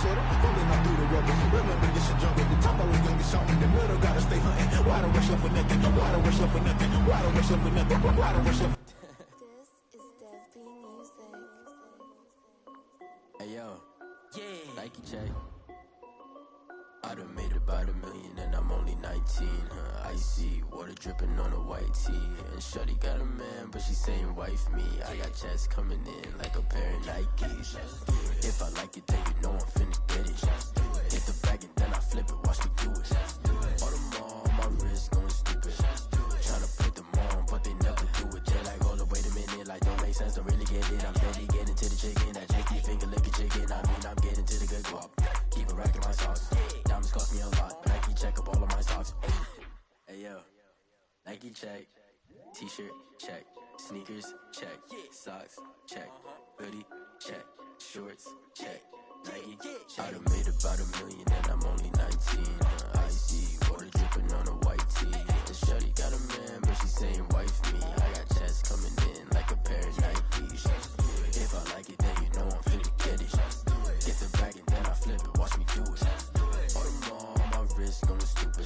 shorty, falling out through the rubber. Remember this a jungle, the top I was young, it's something. The middle gotta stay hunting. Why the rush up for nothing? Why the rush up for nothing? Why the rush up for nothing? Why the rush up? This is Dev B Music. Hey yo, yeah, Nike check. I done made about $1 million and I'm only 19, icy, water dripping on a white tee. And shorty got a man, but she saying wife me. I got checks coming in like a pair of Nikes. If I like it, then you know I'm finna get it. Hit the bag and then I flip it, watch me do it. All them on my wrist going stupid. Tryna put them on, but they never do it. They're like, hold up, wait a minute, like don't make sense, don't really get it. I'm steady getting to the chicken, that tricky finger licking chicken. I mean, I'm getting to the good guap. Keep a rack in my socks. Diamonds cost me a lot, but Nike check up all of my socks. Hey yo, Nike check. T-shirt check. Sneakers check. Socks check. Hoodie check. Shorts check. Nike. I done made about $1 million and I'm only 19. Icy, water dripping on a white tee. And shorty got a man, but she saying wife me. I got checks coming in like a pair of Nikes. If I like it, then you know I'm finna get it. Get the bag and then I flip it, watch me do it. All them on my wrist going stupid.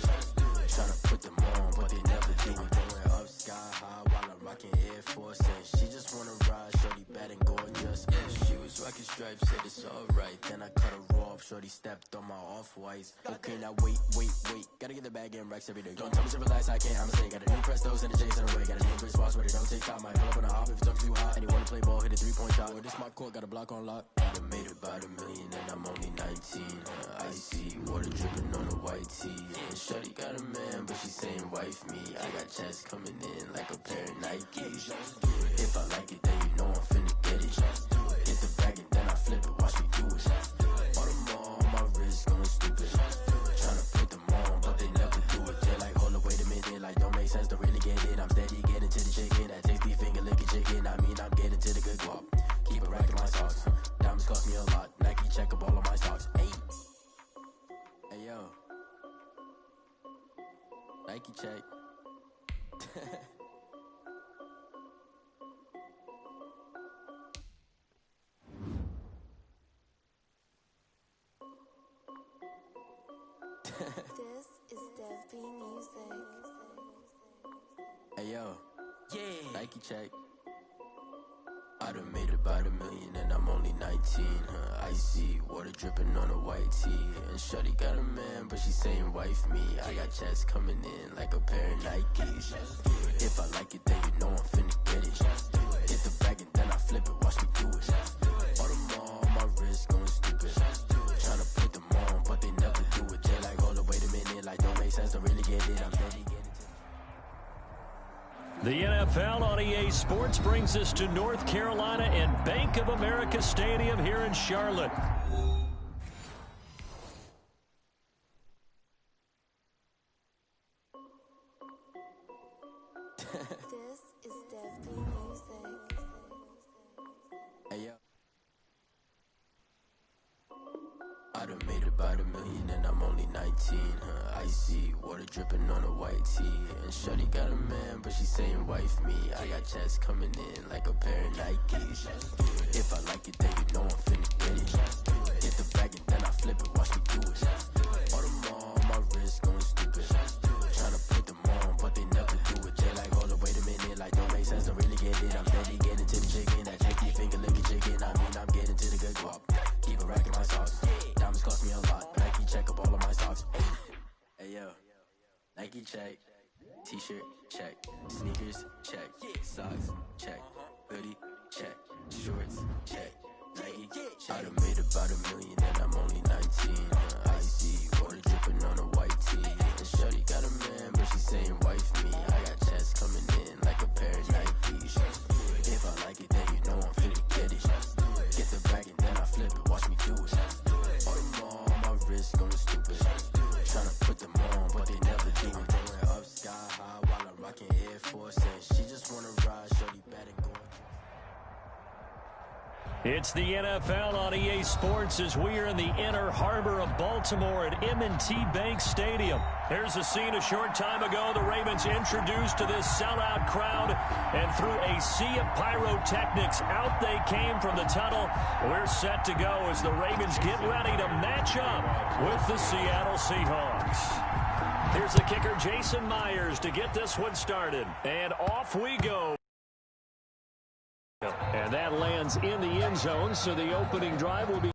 Tryna put them on, but they never do it. Going up sky high while I'm rocking Air Force. And she just wanna ride, shorty bad and gorgeous. She was rocking stripes, said it's alright. Then I cut her off, shorty stepped on my off-whites. Okay, now wait. Gotta get the bag and racks every day. Don't tell me to relax, I can't, I'ma say. Got a new Prestos and a J's in the way. Got a new Chris Foss, but it don't take time. Might pull up on a hop if it's up too hot. And you wanna play ball, hit a three-point shot. Or this my court, got a block on lock. I done made about $1 million and I'm only 19. Icy, water dripping on a white tee. And shorty got a man, but she saying wife me. I got checks coming in like a pair of Nikes. If I like it, then you know I'm finna get it. Hit the bag and then I flip it, watch me do it. All them on my wrist going stupid. Tryna put them on, but they never do it. They're like, hold up, wait a minute, like don't make sense, don't really get it. I'm steady getting to the chicken, that tasty finger licking chicken. I mean, I'm getting to the good guap. Keep a rack in my socks. Diamonds cost me a lot. Nike check up all of my socks. Hey yo, Nike check. This is Dev B Music. Hey yo, yeah, Nike check. I done made about $1 million and I'm only 19. Icy, water dripping on a white tee. And shorty got a man, but she saying wife me. I got checks coming in like a pair of Nikes. If I like it, then you know I'm finna get it. Hit the bag and then I flip it, watch me do it. All them on my wrist going stupid. Tryna put them on, but they never do it. They're like, hold up, wait a minute, like don't make sense, don't really get it. I'm steady getting to The NFL on EA Sports brings us to North Carolina and Bank of America Stadium here in Charlotte. This is Dev B Music. Hey yo, I done made about $1 million and I'm only 19. Icy, water dripping on a white tee. And shorty got a man, but she saying wife me. I got checks coming in like a pair of Nikes. If I like it, then you know I'm finna get it. Hit the bag and then I flip it, watch me do it. All them on my wrist going stupid. Tryna put them on, but they never do it. They're like, hold up, wait a minute, like don't make sense, don't really get it. I'm steady getting to the chicken, that tasty finger licking chicken. I mean, I'm getting to the good guap. Keep a rack in my socks. Diamonds cost me a lot, but Nike check up all of my socks. Hey yo, Nike check. T-shirt check. Sneakers check. Socks check. Hoodie check. Shorts check. Nike. I done made about $1 million and I'm only 19. Icy, water dripping on a white tee. And shorty got a man, but she saying wife me. I got checks coming in like a pair of Nikes. If I like it, then you know I'm finna get it. Get the bag and then I flip it, watch me do it. All them on my wrist going stupid. Tryna put them on, but they never do it. Going up sky high while I'm rocking Air Force. And she just wanna ride, shorty bad and gorgeous. It's the NFL on EA Sports as we are in the inner harbor of Baltimore at M&T Bank Stadium. Here's a scene a short time ago. The Ravens introduced to this sellout crowd, and through a sea of pyrotechnics, out they came from the tunnel. We're set to go as the Ravens get ready to match up with the Seattle Seahawks. Here's the kicker, Jason Myers, to get this one started. And off we go. And that lands in the end zone, so the opening drive will be.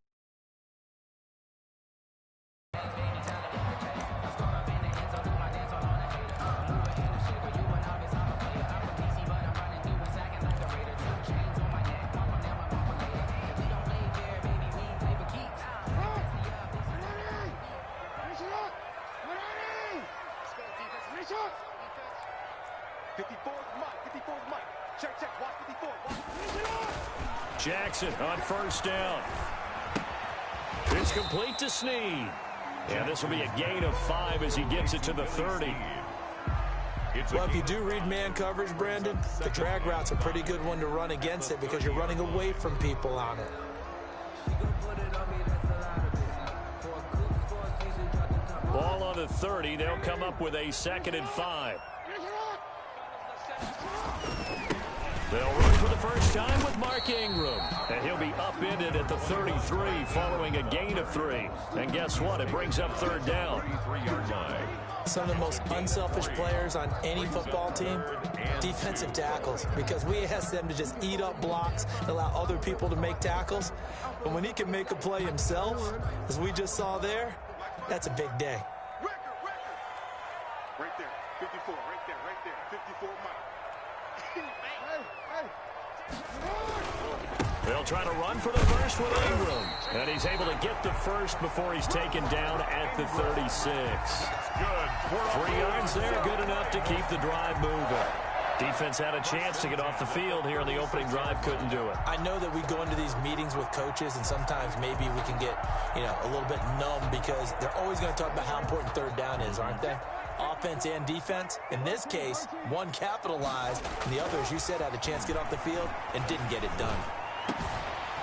Jackson on first down. It's complete to Snead. And this will be a gain of 5 as he gets it to the 30. Well, if you do read man coverage, Brandon, the drag route's a pretty good one to run against it because you're running away from people on it. Ball on the 30. They'll come up with a 2nd and 5. They'll run for the first time with Mark Ingram. And he'll be upended at the 33 following a gain of 3. And guess what? It brings up 3rd down. Some of the most unselfish players on any football team, defensive tackles, because we ask them to just eat up blocks and allow other people to make tackles. But when he can make a play himself, as we just saw there, that's a big day. Right there, 54, right there, 54 Mike. They'll try to run for the first with Ingram. And he's able to get the first before he's taken down at the 36. Good. 3 yards there, good enough to keep the drive moving. Defense had a chance to get off the field here in the opening drive, couldn't do it. I know that we go into these meetings with coaches, and sometimes maybe we can get, a little bit numb because they're always going to talk about how important 3rd down is, aren't they? Offense and defense. In this case, one capitalized, and the other, as you said, had a chance to get off the field and didn't get it done.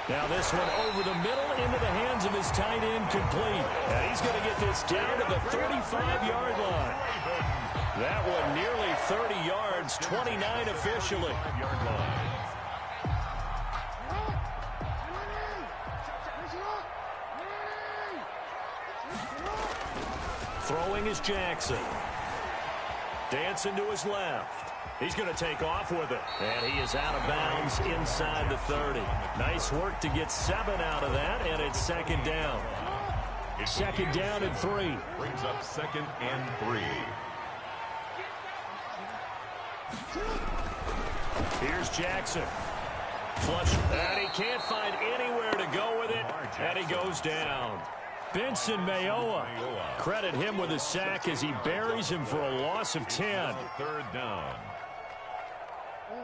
Now this one over the middle into the hands of his tight end, complete. And he's going to get this down to the 35-yard line. That one nearly 30 yards, 29 officially. Throwing is Jackson. Dancing to his left. He's going to take off with it. And he is out of bounds inside the 30. Nice work to get 7 out of that, and it's 2nd down. 2nd down and 3. Brings up 2nd and 3. Here's Jackson. Flush, and he can't find anywhere to go with it, and he goes down. Benson Mayowa. Credit him with a sack as he buries him for a loss of 10. 3rd down.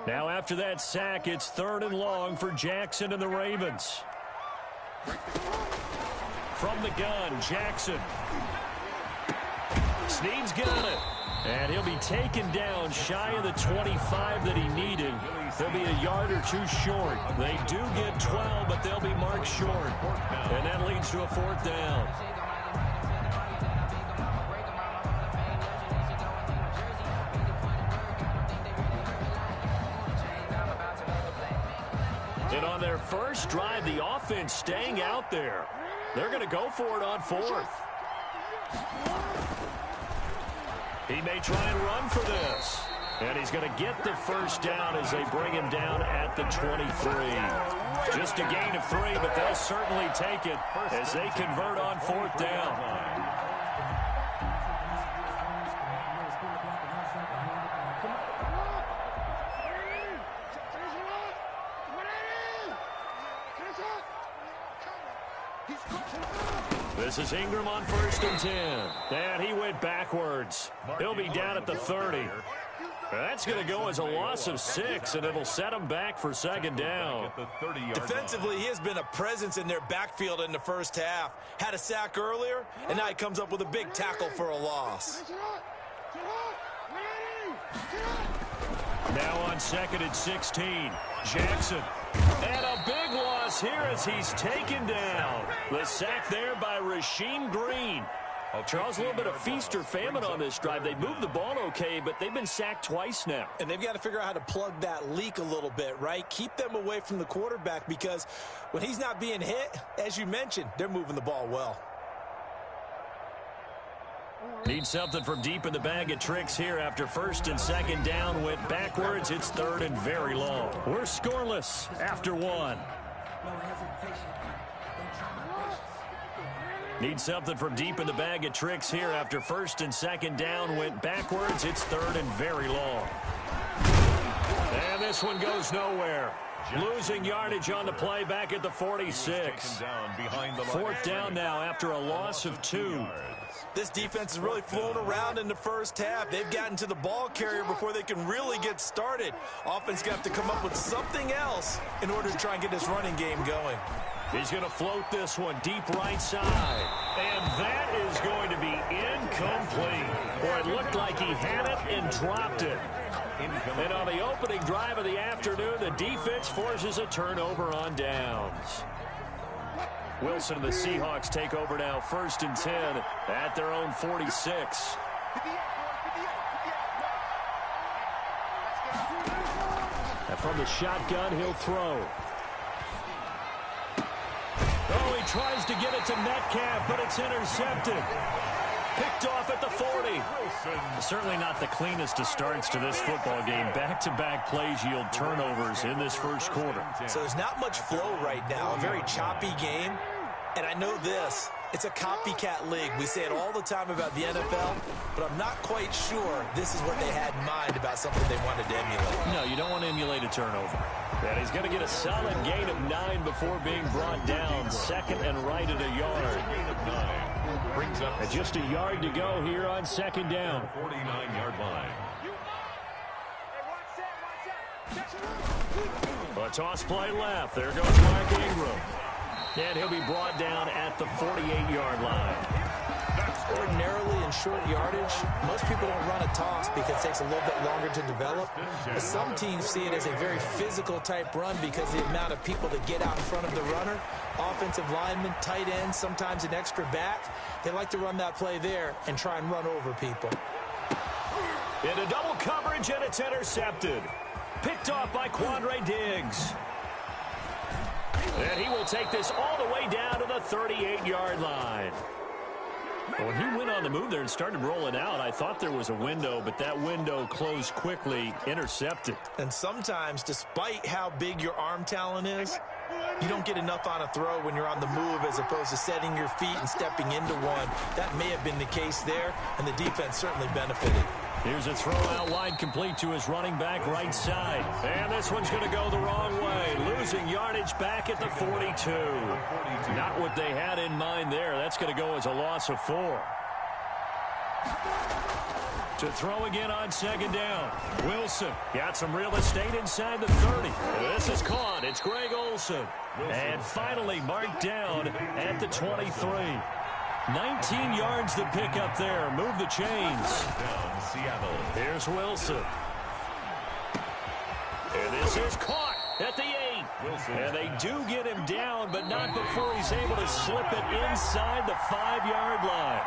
Now after that sack, it's 3rd and long for Jackson and the Ravens. From the gun, Jackson. Snead's got it. And he'll be taken down shy of the 25 that he needed. He'll be a yard or 2 short. They do get 12, but they'll be marked short. And that leads to a 4th down. And on their first drive, the offense staying out there. They're going to go for it on 4th. He may try and run for this. And he's going to get the first down as they bring him down at the 23. Just a gain of 3, but they'll certainly take it as they convert on 4th down. This is Ingram on 1st and 10. And he went backwards. He'll be down at the 30. That's going to go as a loss of 6, and it'll set him back for 2nd down. Defensively, he has been a presence in their backfield in the first half. Had a sack earlier, and now he comes up with a big tackle for a loss. Now on 2nd and 16, Jackson. And a big loss loss here as he's taken down. The sack there by Rasheem Green. Charles, a little bit of feast or famine on this drive. They moved the ball okay, but they've been sacked twice now. And they've got to figure out how to plug that leak a little bit, right? Keep them away from the quarterback because when he's not being hit, as you mentioned, they're moving the ball well. Need something from deep in the bag of tricks here after first and second down went backwards. It's third and very long. We're scoreless after one. Need something from deep in the bag of tricks here after first and second down went backwards. It's third and very long. And this one goes nowhere. Losing yardage on the play back at the 46. Fourth down now after a loss of 2. This defense is really flown around in the first half. They've gotten to the ball carrier before they can really get started. Offense going to have to come up with something else in order to try and get this running game going. He's going to float this one deep right side. And that is going to be incomplete. Boy, it looked like he had it and dropped it. And on the opening drive of the afternoon, the defense forces a turnover on downs. Wilson and the Seahawks take over now, first and 10 at their own 46. And from the shotgun, he'll throw. Oh, he tries to get it to Metcalf, but it's intercepted. Picked off at the 40. Certainly not the cleanest of starts to this football game. Back-to-back plays yield turnovers in this first quarter. So there's not much flow right now. A very choppy game. And I know this. It's a copycat league. We say it all the time about the NFL, but I'm not quite sure this is what they had in mind about something they wanted to emulate. No, you don't want to emulate a turnover. And he's going to get a solid gain of 9 before being brought down. Second and right at a yard. And just a yard to go here on second down. 49-yard line. A toss play left. There goes Mark Ingram. And he'll be brought down at the 48-yard line. Ordinarily in short yardage, most people don't run a toss because it takes a little bit longer to develop. But some teams see it as a very physical type run because of the amount of people that get out in front of the runner. Offensive linemen, tight ends, sometimes an extra back. They like to run that play there and try and run over people. Into double coverage, and it's intercepted. Picked off by Quandre Diggs. And he will take this all the way down to the 38-yard line. When he went on the move there and started rolling out, I thought there was a window, but that window closed quickly, intercepted. And sometimes, despite how big your arm talent is, you don't get enough on a throw when you're on the move as opposed to setting your feet and stepping into one. That may have been the case there, and the defense certainly benefited. Here's a throw out wide, complete to his running back right side. And this one's going to go the wrong way. Losing yardage back at the 42. Not what they had in mind there. That's going to go as a loss of 4. To throw again on second down. Wilson got some real estate inside the 30. This is caught. It's Greg Olsen. And finally marked down at the 23. 19 yards to pick up there. Move the chains. Here's Wilson. And this is caught at the 8. And they do get him down, but not before he's able to slip it inside the 5-yard line.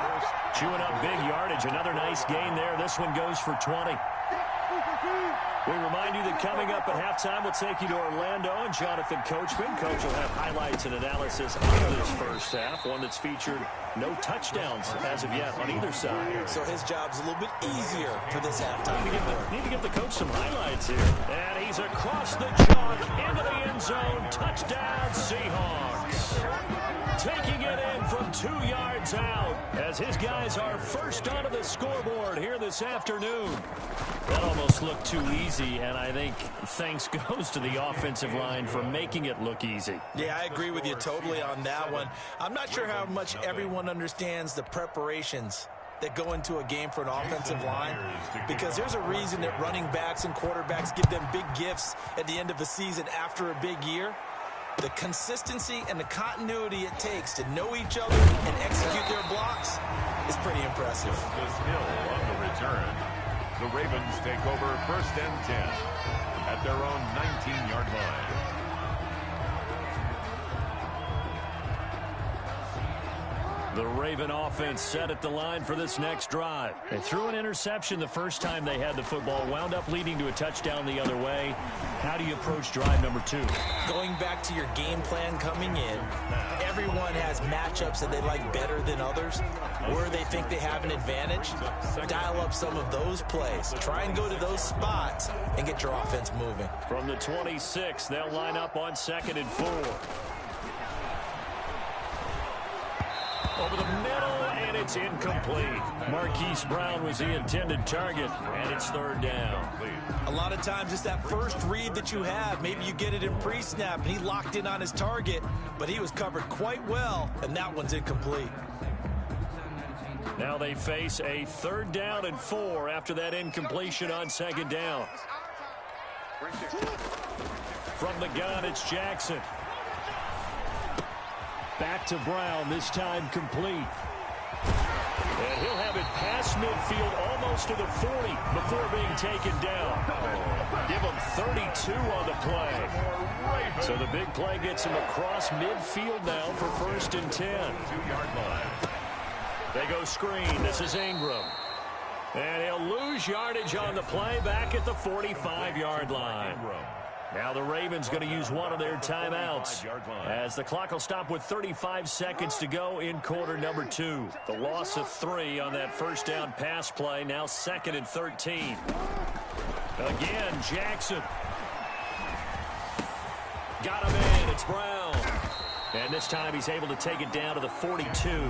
Chewing up big yardage. Another nice gain there. This one goes for 20. We remind you that coming up at halftime, we'll take you to Orlando and Jonathan Coachman. Coach will have highlights and analysis of this first half, one that's featured no touchdowns as of yet on either side. So his job's a little bit easier for this halftime. Need to give the coach some highlights here. And he's across the chalk into the end zone. Touchdown, Seahawks. Taking it in from 2 yards out as his guys are first onto the scoreboard here this afternoon. That almost looked too easy, and I think thanks goes to the offensive line for making it look easy. Yeah, I agree with you totally on that one. I'm not sure how much everyone understands the preparations that go into a game for an offensive line, because there's a reason that running backs and quarterbacks give them big gifts at the end of the season after a big year. The consistency and the continuity it takes to know each other and execute their blocks is pretty impressive. This Hill on the return. The Ravens take over first and 10 at their own 19-yard line. The Raven offense set at the line for this next drive. They threw an interception the first time they had the football, wound up leading to a touchdown the other way. How do you approach drive number 2? Going back to your game plan coming in, everyone has matchups that they like better than others. Where they think they have an advantage, dial up some of those plays. Try and go to those spots and get your offense moving. From the 26, they'll line up on 2nd and 4. Over the middle, and it's incomplete. Marquise Brown was the intended target, and it's 3rd down. A lot of times it's that first read that you have. Maybe you get it in pre-snap, and he locked in on his target, but he was covered quite well, and that one's incomplete. Now they face a 3rd down and 4 after that incompletion on 2nd down. From the gun, it's Jackson. Back to Brown, this time complete. And he'll have it past midfield almost to the 40 before being taken down. Give him 32 on the play. So the big play gets him across midfield now for 1st and 10. 2-yard line. They go screen. This is Ingram. And he'll lose yardage on the play back at the 45-yard line. Now the Ravens going to use one of their timeouts as the clock will stop with 35 seconds to go in quarter number 2. The loss of 3 on that 1st down pass play. Now 2nd and 13. Again, Jackson. Got him in. It's Brown. And this time he's able to take it down to the 42.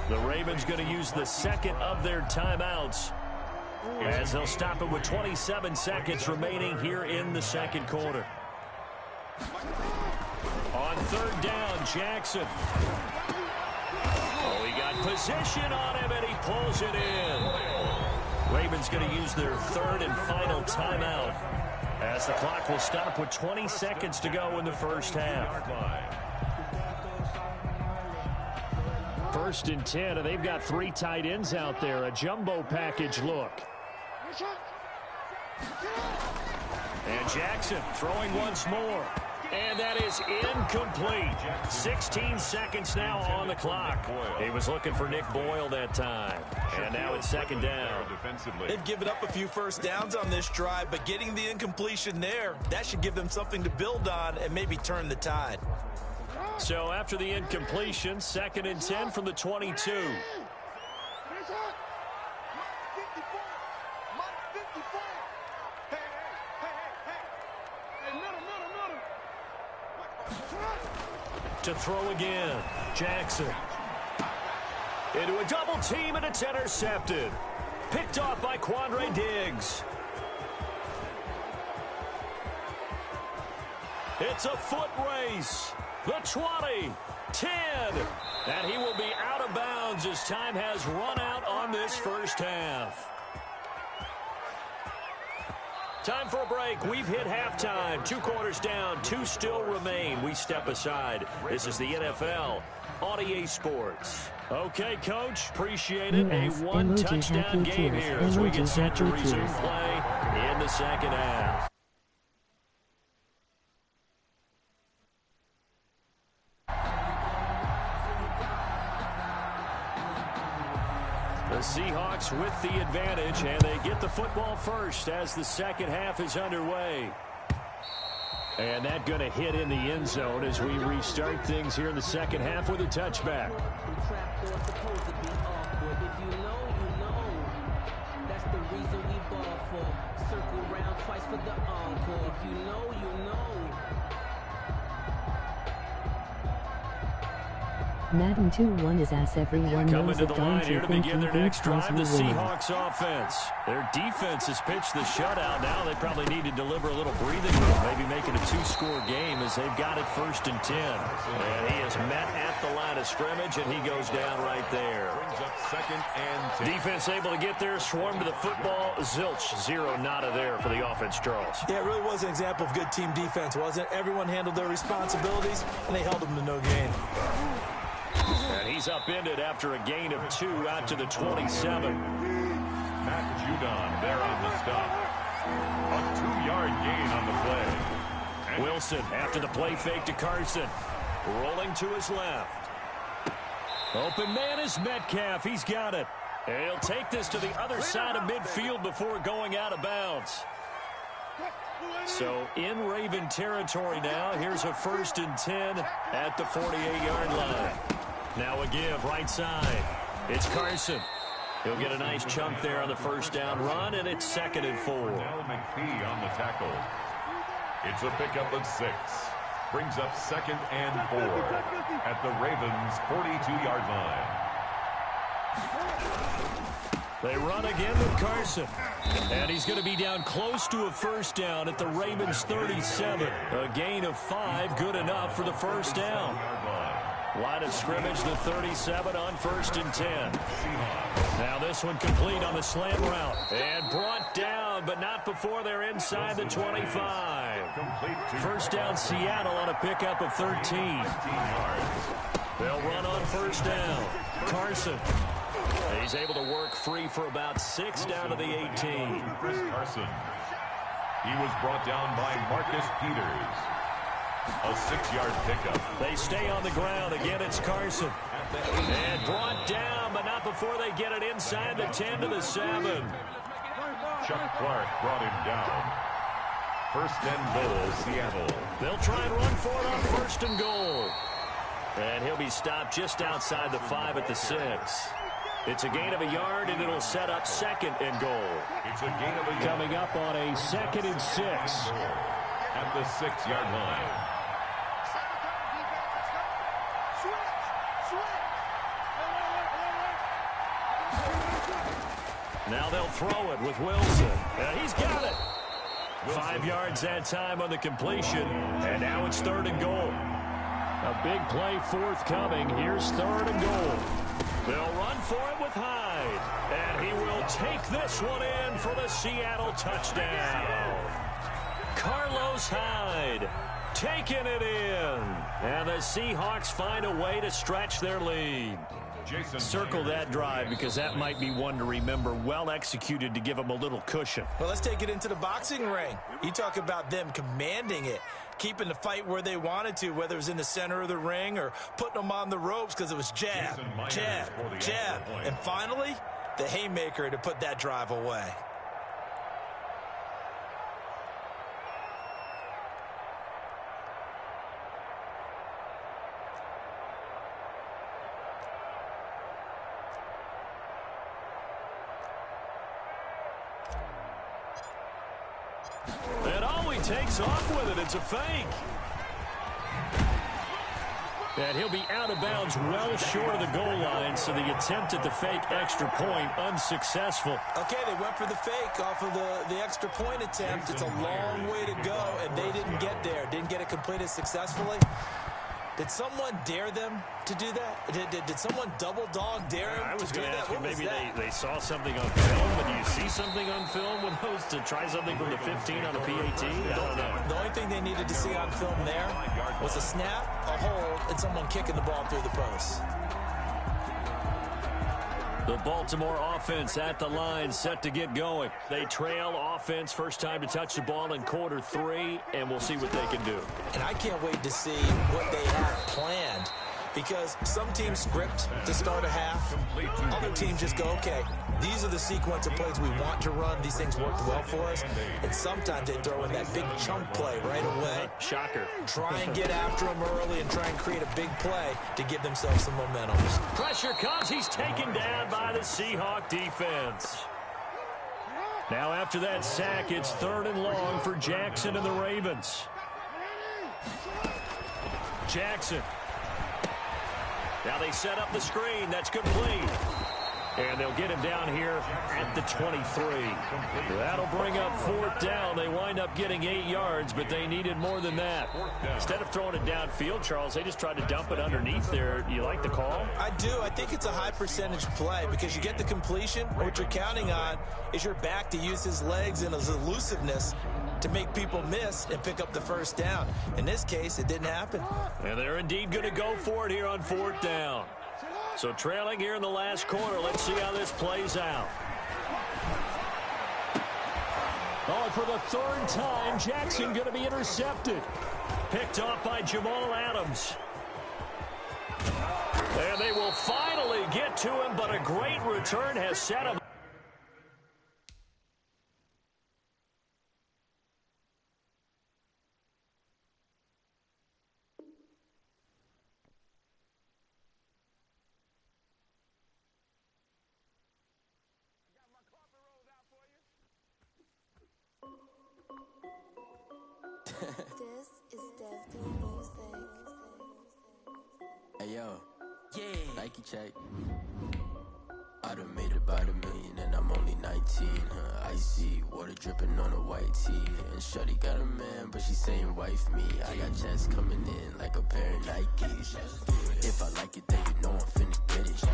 The Ravens going to use the 2nd of their timeouts as they'll stop it with 27 seconds remaining here in the 2nd quarter. On 3rd down, Jackson. Oh, he got position on him, and he pulls it in. Ravens going to use their 3rd and final timeout as the clock will stop with 20 seconds to go in the 1st half. 1st and 10, and they've got 3 tight ends out there. A jumbo package look. And Jackson throwing once more. And that is incomplete. 16 seconds now on the clock. He was looking for Nick Boyle that time. And now it's 2nd down. They've given up a few 1st downs on this drive, but getting the incompletion there, that should give them something to build on and maybe turn the tide. So after the incompletion, 2nd and 10 from the 22. To throw again, Jackson. Into a double team, and it's intercepted. Picked off by Quandre Diggs. It's a foot race. The 20, 10, and he will be out of bounds as time has run out on this 1st half. Time for a break. We've hit halftime. 2 quarters down, 2 still remain. We step aside. This is the NFL on EA Sports. Okay, Coach, appreciate it. A 1-touchdown game here as we get set to resume play in the 2nd half. The Seahawks with the advantage, and they get the football first as the 2nd half is underway. And that going to hit in the end zone as we restart things here in the 2nd half with a touchback. Madden21 is as everyone knows Coming to the that line don't here you to think begin you their think next drive, the win? Seahawks offense. Their defense has pitched the shutout. Now they probably need to deliver a little breathing room, maybe make it a 2-score game as they've got it 1st and 10. And he is met at the line of scrimmage, and he goes down right there. Brings up 2nd and 10. Defense able to get there, swarm to the football. Zilch, 0 nada there for the offense, Charles. Yeah, it really was an example of good team defense, wasn't it? Everyone handled their responsibilities, and they held them to no gain. And he's upended after a gain of 2 out to the 27. Matt Judon there on the stop. A 2-yard gain on the play. Wilson after the play fake to Carson. Rolling to his left. Open man is Metcalf. He's got it. And he'll take this to the other side of midfield before going out of bounds. So in Raven territory now. Here's a 1st and 10 at the 48-yard line. Now a give right side. It's Carson. He'll get a nice chunk there on the 1st down run, and it's 2nd and 4. Now McPhee on the tackle. It's a pickup of 6. Brings up 2nd and 4 at the Ravens' 42-yard line. They run again with Carson. And he's going to be down close to a 1st down at the Ravens' 37. A gain of 5, good enough for the 1st down. Line of scrimmage, the 37 on 1st and 10. Now this one complete on the slant route. And brought down, but not before they're inside the 25. 1st down Seattle on a pickup of 13. They'll run on 1st down. Carson. He's able to work free for about 6 down to the 18. Chris Carson. He was brought down by Marcus Peters. A 6-yard pickup. They stay on the ground. Again, it's Carson. And brought down, but not before they get it inside the 10 to the 7. Chuck Clark brought him down. 1st and goal, Seattle. They'll try and run for it on 1st and goal. And he'll be stopped just outside the 5 at the 6. It's a gain of a yard, and it'll set up 2nd and goal. It's a gain of a yard. Coming up on a 2nd and 6. At the 6-yard line. Now they'll throw it with Wilson. He's got it. 5 yards that time on the completion. And now it's 3rd and goal. A big play forthcoming. Here's 3rd and goal. They'll run for it with Hyde. And he will take this one in for the Seattle touchdown. Carlos Hyde taking it in. And the Seahawks find a way to stretch their lead. Circle that drive because that might be one to remember. Well executed to give them a little cushion. Well, let's take it into the boxing ring. You talk about them commanding it, keeping the fight where they wanted to, whether it was in the center of the ring or putting them on the ropes because it was jab, jab, jab. And finally, the haymaker to put that drive away. Takes off with it. It's a fake. And he'll be out of bounds well short of the goal line, so the attempt at the fake extra point unsuccessful. Okay, they went for the fake off of the extra point attempt. It's a long way to go, and they didn't get there. Didn't get it completed successfully. Did someone dare them to do that? Did someone double dog dare them I was to do going to that? ask you, maybe they saw something on film, but do you see something on film with those to try something from the 15 on a PAT? I don't know. The only thing they needed to see on film there was a snap, a hold, and someone kicking the ball through the post. The Baltimore offense at the line, set to get going. They trail offense, first time to touch the ball in quarter 3, and we'll see what they can do. And I can't wait to see what they have planned, because some teams script to start a half. Other teams just go, okay, these are the sequence of plays we want to run. These things worked well for us. And sometimes they throw in that big chunk play right away. Shocker. Try and get after them early and try and create a big play to give themselves some momentum. Pressure comes. He's taken down by the Seahawk defense. Now after that sack, it's 3rd and long for Jackson and the Ravens. Jackson. Now they set up the screen. That's complete. And they'll get him down here at the 23. That'll bring up 4th down. They wind up getting 8 yards, but they needed more than that. Instead of throwing it downfield, Charles, they just tried to dump it underneath there. You like the call? I do. I think it's a high percentage play because you get the completion. What you're counting on is your back to use his legs and his elusiveness to make people miss and pick up the 1st down. In this case, it didn't happen. And they're indeed going to go for it here on 4th down. So trailing here in the last quarter. Let's see how this plays out. Oh, for the 3rd time, Jackson going to be intercepted. Picked off by Jamal Adams. And they will finally get to him, but a great return has set him. This is Dev Music. Hey yo, yeah, Nike check. I done made about $1 million and I'm only 19. Icy water dripping on a white tee. And shorty got a man, but she saying wife me. I got checks coming in like a pair of Nikes. If I like it, then you know I'm finna get it.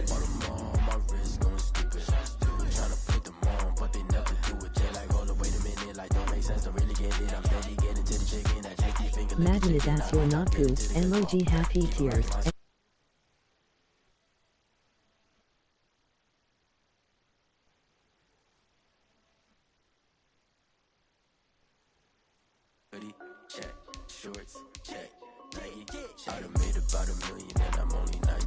All them on my wrist going stupid. Tryna put them on, but they never do it. They like, hold up, wait a minute, like don't make sense, don't really get it. I'm steady getting to the chicken, that tasty finger. Madden is ass or not poop, emoji happy tears. Check, shorts, check, Nike. I done made about $1 million and I'm only 19.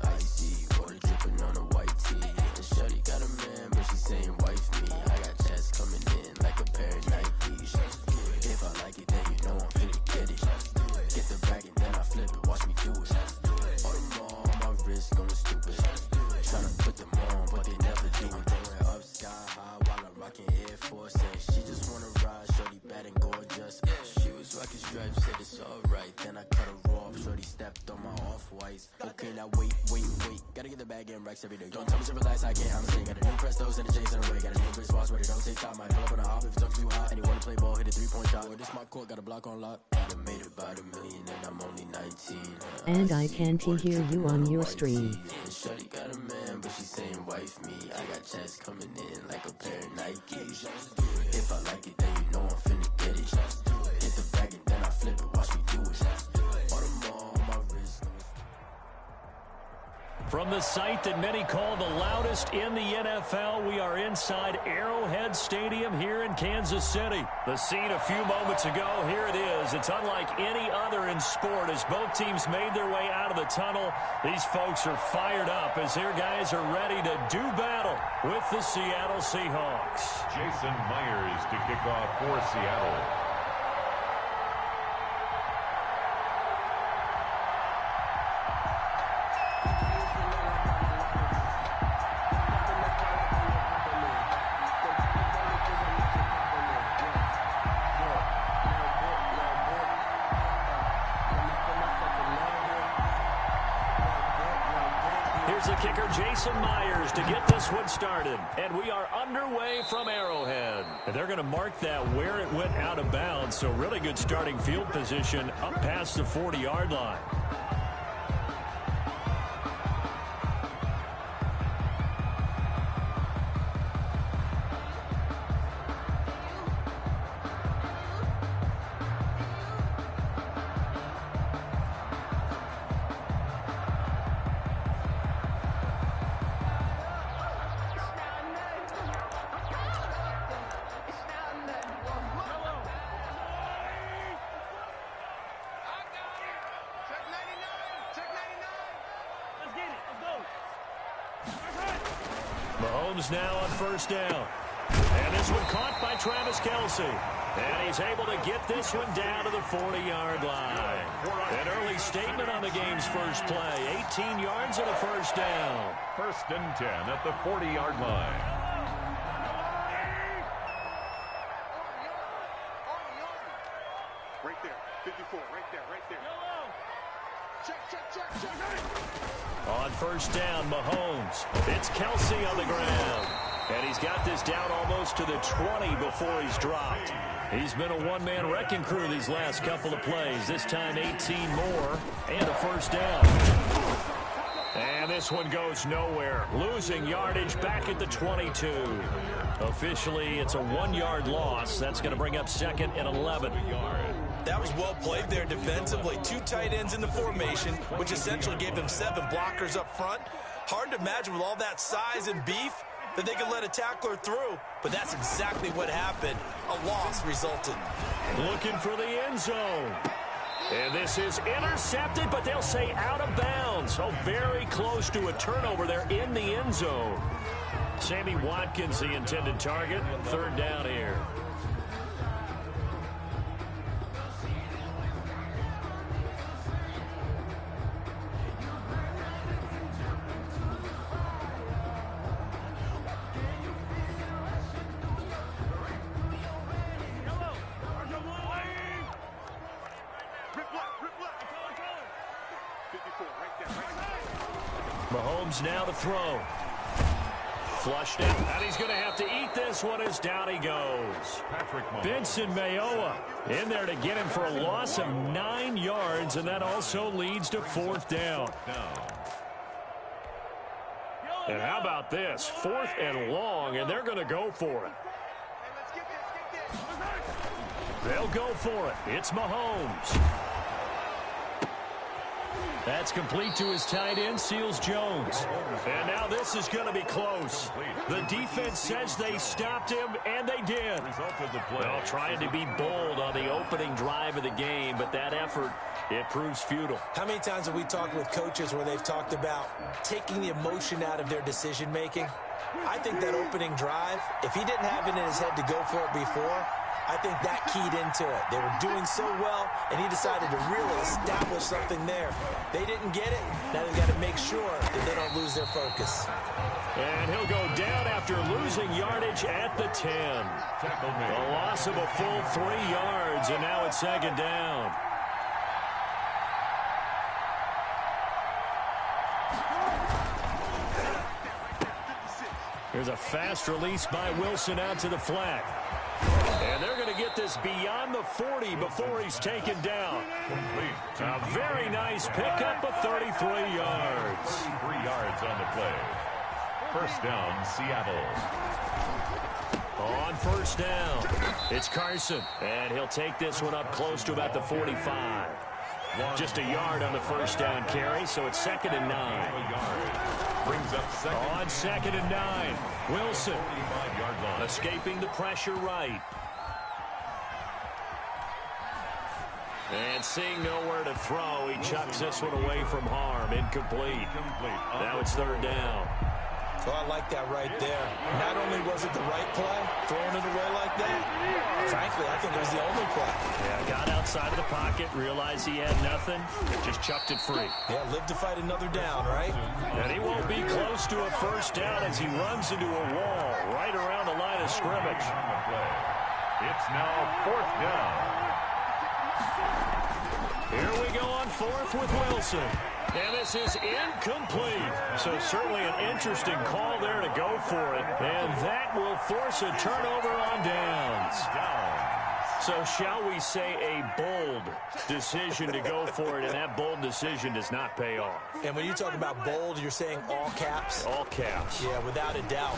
Icy water dripping on a white tee. And shorty got a man, but she saying wife me. I got checks coming in like a pair of Nikes. If I like it, then you know I'm finna get it. Get the bag and then I flip it, watch me do it. All them on my wrist going stupid. Tryna put them on, but they never do it. Going up sky high while I'm rocking Air Force. And she just wanna ride, shorty bad and gorgeous. She was rocking stripes, said it's alright. Then I cut her off, shorty stepped on my off-whites. Okay, now wait. Gotta get the bag and racks every day. Don't tell me to relax, I can't, I'm saying. Got a new Prestos and a J's in a way. Got a new Chris Foss, but it don't take time. Might pull up on a hop if it's up too hot. And you wanna play ball, hit a three-point shot. Or this my court, got a block on lock. I done made about $1 million and I'm only 19. And I can't hear you on your stream. And shorty got a man, but she saying wife me. I got checks coming in like a pair of Nikes. If I like it, then you know I'm finna get it. Hit the bag and then I flip it, watch me do it. All them on my wrist. From the site that many call the loudest in the NFL, we are inside Arrowhead Stadium here in Kansas City. The scene a few moments ago, here it is. It's unlike any other in sport as both teams made their way out of the tunnel. These folks are fired up as their guys are ready to do battle with the Seattle Seahawks. Jason Myers to kick off for Seattle. Here's the kicker, Jason Myers, to get this one started. And we are underway from Arrowhead. And they're going to mark that where it went out of bounds. So really good starting field position up past the 40-yard line. Mahomes now on first down. And this one caught by Travis Kelce. And he's able to get this one down to the 40-yard line. An early statement on the game's first play. 18 yards and a first down. 1st and 10 at the 40-yard line. Right there, 54, right there. Check. On first down, Mahomes. It's Kelce on the ground. And he's got this down almost to the 20 before he's dropped. He's been a one-man wrecking crew these last couple of plays. This time 18 more and a first down. And this one goes nowhere. Losing yardage back at the 22. Officially, it's a 1-yard loss. That's going to bring up 2nd and 11. That was well played there defensively. 2 tight ends in the formation, which essentially gave them 7 blockers up front. Hard to imagine with all that size and beef that they could let a tackler through, but that's exactly what happened. A loss resulted. Looking for the end zone. And this is intercepted, but they'll say out of bounds. Oh, very close to a turnover there in the end zone. Sammy Watkins, the intended target. Third down here. Mahomes now to throw. Flushed out, and he's going to have to eat this one as down he goes. Benson Mayowa in there to get him for a loss of 9 yards, and that also leads to fourth down. And how about this? 4th and long, and they're going to go for it. They'll go for it. It's Mahomes. That's complete to his tight end, Seals Jones. And now this is going to be close. The defense says they stopped him, and they did. Well, trying to be bold on the opening drive of the game, but that effort, it proves futile. How many times have we talked with coaches where they've talked about taking the emotion out of their decision-making? I think that opening drive, if he didn't have it in his head to go for it before, I think that keyed into it. They were doing so well, and he decided to really establish something there. They didn't get it. Now they've got to make sure that they don't lose their focus. And he'll go down after losing yardage at the 10. A loss of a full 3 yards, and now it's second down. Here's a fast release by Wilson out to the flat. And they're going to get this beyond the 40 before he's taken down. A very nice pickup of 33 yards. 3 yards on the play. First down, Seattle. On first down, it's Carson. And he'll take this one up close to about the 45. Just a yard on the first down carry, so it's 2nd and 9. Brings up second. On 2nd and 9, Wilson escaping the pressure right. And seeing nowhere to throw, he chucks this one away from harm. Incomplete. Now it's 3rd down. Oh, I like that right there. Not only was it the right play, throwing it away like that, frankly, I think it was the only play. Yeah, got outside of the pocket, realized he had nothing, just chucked it free. Yeah, live to fight another down, right? And he won't be close to a first down as he runs into a wall right around the line of scrimmage. It's now 4th down. Here we go on 4th with Wilson. And this is incomplete. So certainly an interesting call there to go for it. And that will force a turnover on downs. So shall we say a bold decision to go for it, and that bold decision does not pay off. And when you talk about bold, you're saying all caps? All caps. Yeah, without a doubt.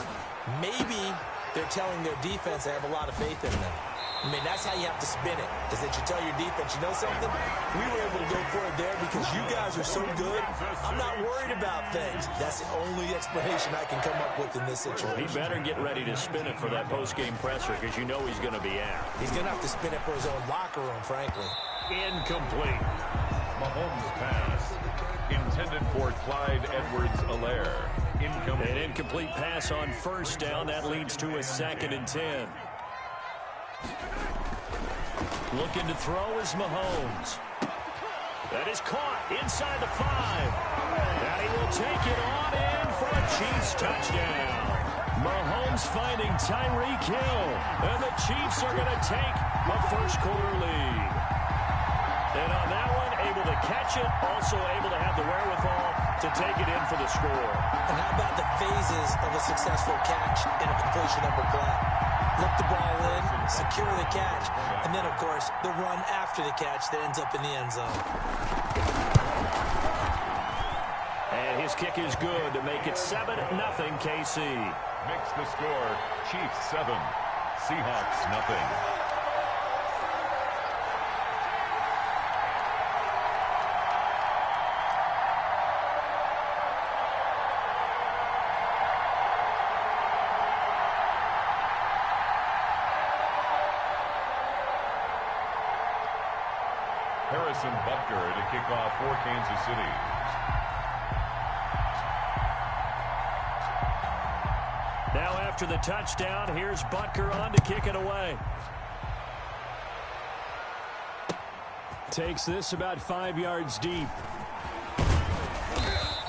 Maybe they're telling their defense they have a lot of faith in them. I mean, that's how you have to spin it, is that you tell your defense, you know something? We were able to go for it there because you guys are so good. I'm not worried about things. That's the only explanation I can come up with in this situation. He better get ready to spin it for that post-game presser because you know he's going to be out. He's going to have to spin it for his own locker room, frankly. Incomplete. Mahomes' pass intended for Clyde Edwards-Helaire. An incomplete pass on first down. That leads to a 2nd and 10. Looking to throw is Mahomes. That is caught inside the 5. And he will take it on in for a Chiefs touchdown. Mahomes finding Tyreek Hill. And the Chiefs are going to take a first-quarter lead. And on that one, able to catch it, also able to have the wherewithal to take it in for the score. And how about the phases of a successful catch and a completion of a play? Look the ball in, secure the catch, and then, of course, the run after the catch that ends up in the end zone. And his kick is good to make it 7-0 KC. Makes the score Chiefs 7, Seahawks 0. Harrison Butker to kick off for Kansas City. Now after the touchdown, here's Butker on to kick it away. Takes this about 5 yards deep.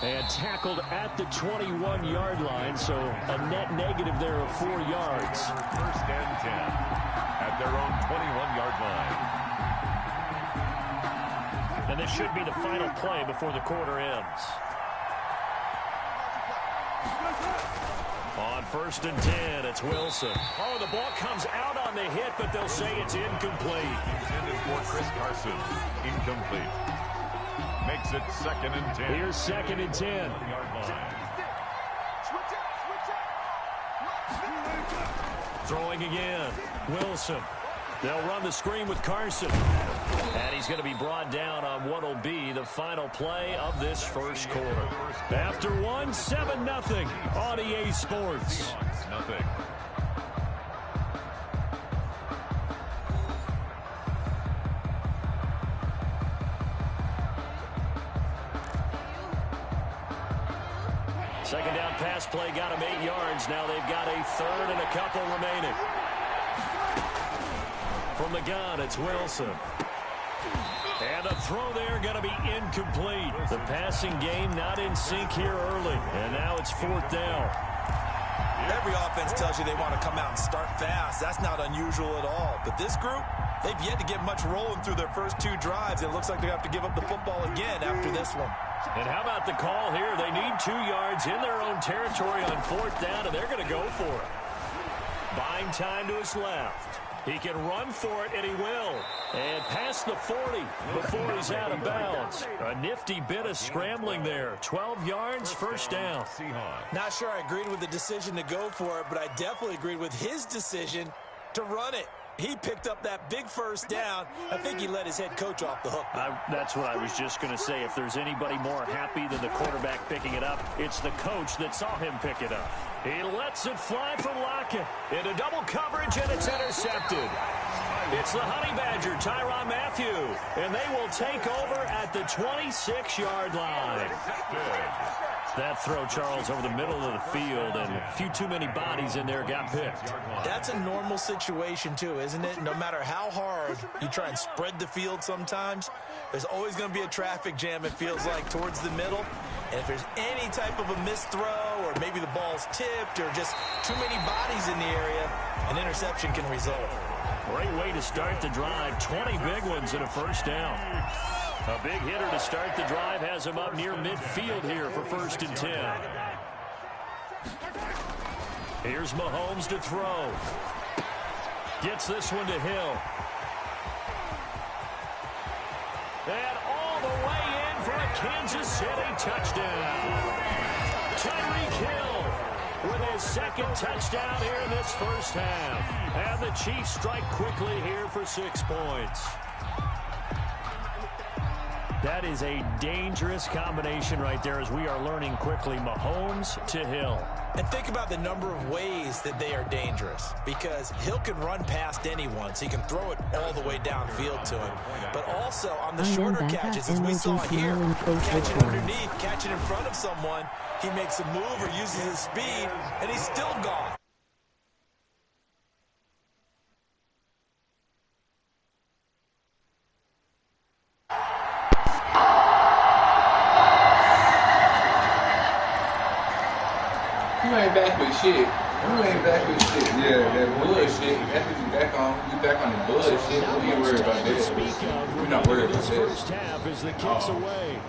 And tackled at the 21-yard line, so a net negative there of 4 yards. First and 10 at their own 21-yard line. And this should be the final play before the quarter ends. On first and 10, it's Wilson. Oh, the ball comes out on the hit, but they'll say it's incomplete. Intended for Chris Carson. Incomplete. Makes it second and 10. Here's second and 10. Throwing again. Wilson. They'll run the screen with Carson. And he's going to be brought down on what will be the final play of this first quarter. After one, 7-0 on EA Sports. Nothing. Second down pass play got him 8 yards. Now they've got a third and a couple remaining. From the gun, it's Wilson. And the throw there going to be incomplete. The passing game not in sync here early. And now it's fourth down. Every offense tells you they want to come out and start fast. That's not unusual at all. But this group, they've yet to get much rolling through their first 2 drives. It looks like they have to give up the football again after this one. And how about the call here? They need 2 yards in their own territory on fourth down, and they're going to go for it. Buying time to his left. He can run for it, and he will. And past the 40 before he's out of bounds. A nifty bit of scrambling there. 12 yards, first down. Not sure I agreed with the decision to go for it, but I definitely agreed with his decision to run it. He picked up that big first down. I think he let his head coach off the hook. That's what I was just going to say. If there's anybody more happy than the quarterback picking it up, it's the coach that saw him pick it up. He lets it fly from Lockett into double coverage, and it's intercepted. It's the Honey Badger, Tyrann Mathieu, and they will take over at the 26-yard line. That throw, Charles, over the middle of the field, and a few too many bodies in there got picked. That's a normal situation, too, isn't it? No matter how hard you try and spread the field sometimes, there's always going to be a traffic jam, it feels like, towards the middle. And if there's any type of a missed throw, or maybe the ball's tipped, or just too many bodies in the area, an interception can result. Great way to start the drive. 20 big ones and a first down. A big hitter to start the drive has him up near midfield here for first and 10. Here's Mahomes to throw. Gets this one to Hill. And all the way in for a Kansas City touchdown. Tyreek Hill with his second touchdown here in this first half. And the Chiefs strike quickly here for 6 points. That is a dangerous combination right there as we are learning quickly. Mahomes to Hill. And think about the number of ways that they are dangerous, because Hill can run past anyone, so he can throw it all the way downfield to him. But also on the shorter catches, as we saw here, catching underneath, catching in front of someone, he makes a move or uses his speed, and he's still gone. You ain't back with shit. You ain't back with shit. Yeah, that bullshit. That's what you back on. You back on the bullshit. We ain't worried about that. We're not worried about that. First half is the kicks away.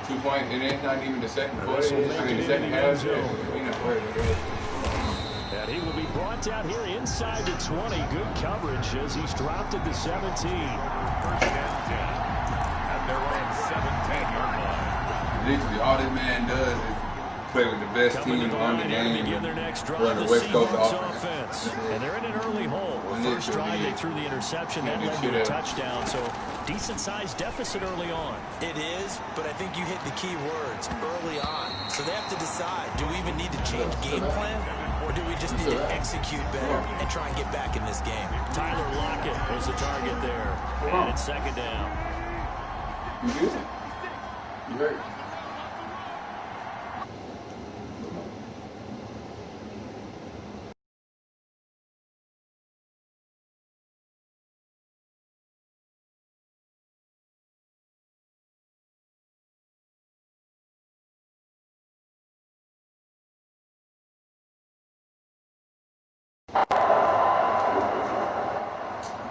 2 points, and it's not even the second quarter. I mean, the second half. We're not worried about that. And he will be brought down here inside the 20. Good coverage as he's dropped at the 17. First and 10 at their own 17-yard line. Literally, all this man does is play with the best team on the game, run the West Coast offense. And they're in an early hole. First drive, they threw the interception. That led to a touchdown, so decent-sized deficit early on. It is, but I think you hit the key words, early on. So they have to decide, do we even need to change game plan, or do we just need to execute better and try and get back in this game? Tyler Lockett was the target there, and it's second down. You good? You hurt?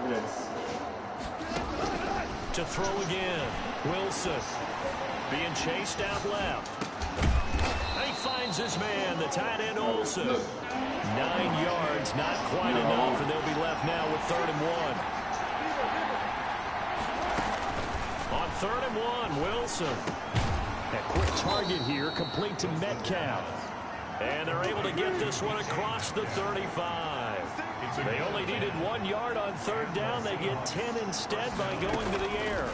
Yes. To throw again. Wilson being chased out left. And he finds his man, the tight end Olsen. 9 yards, not quite enough, and they'll be left now with 3rd and 1. On 3rd and 1, Wilson. A quick target here, complete to Metcalf. And they're able to get this one across the 35. They only needed 1 yard on 3rd down. They get 10 instead by going to the air.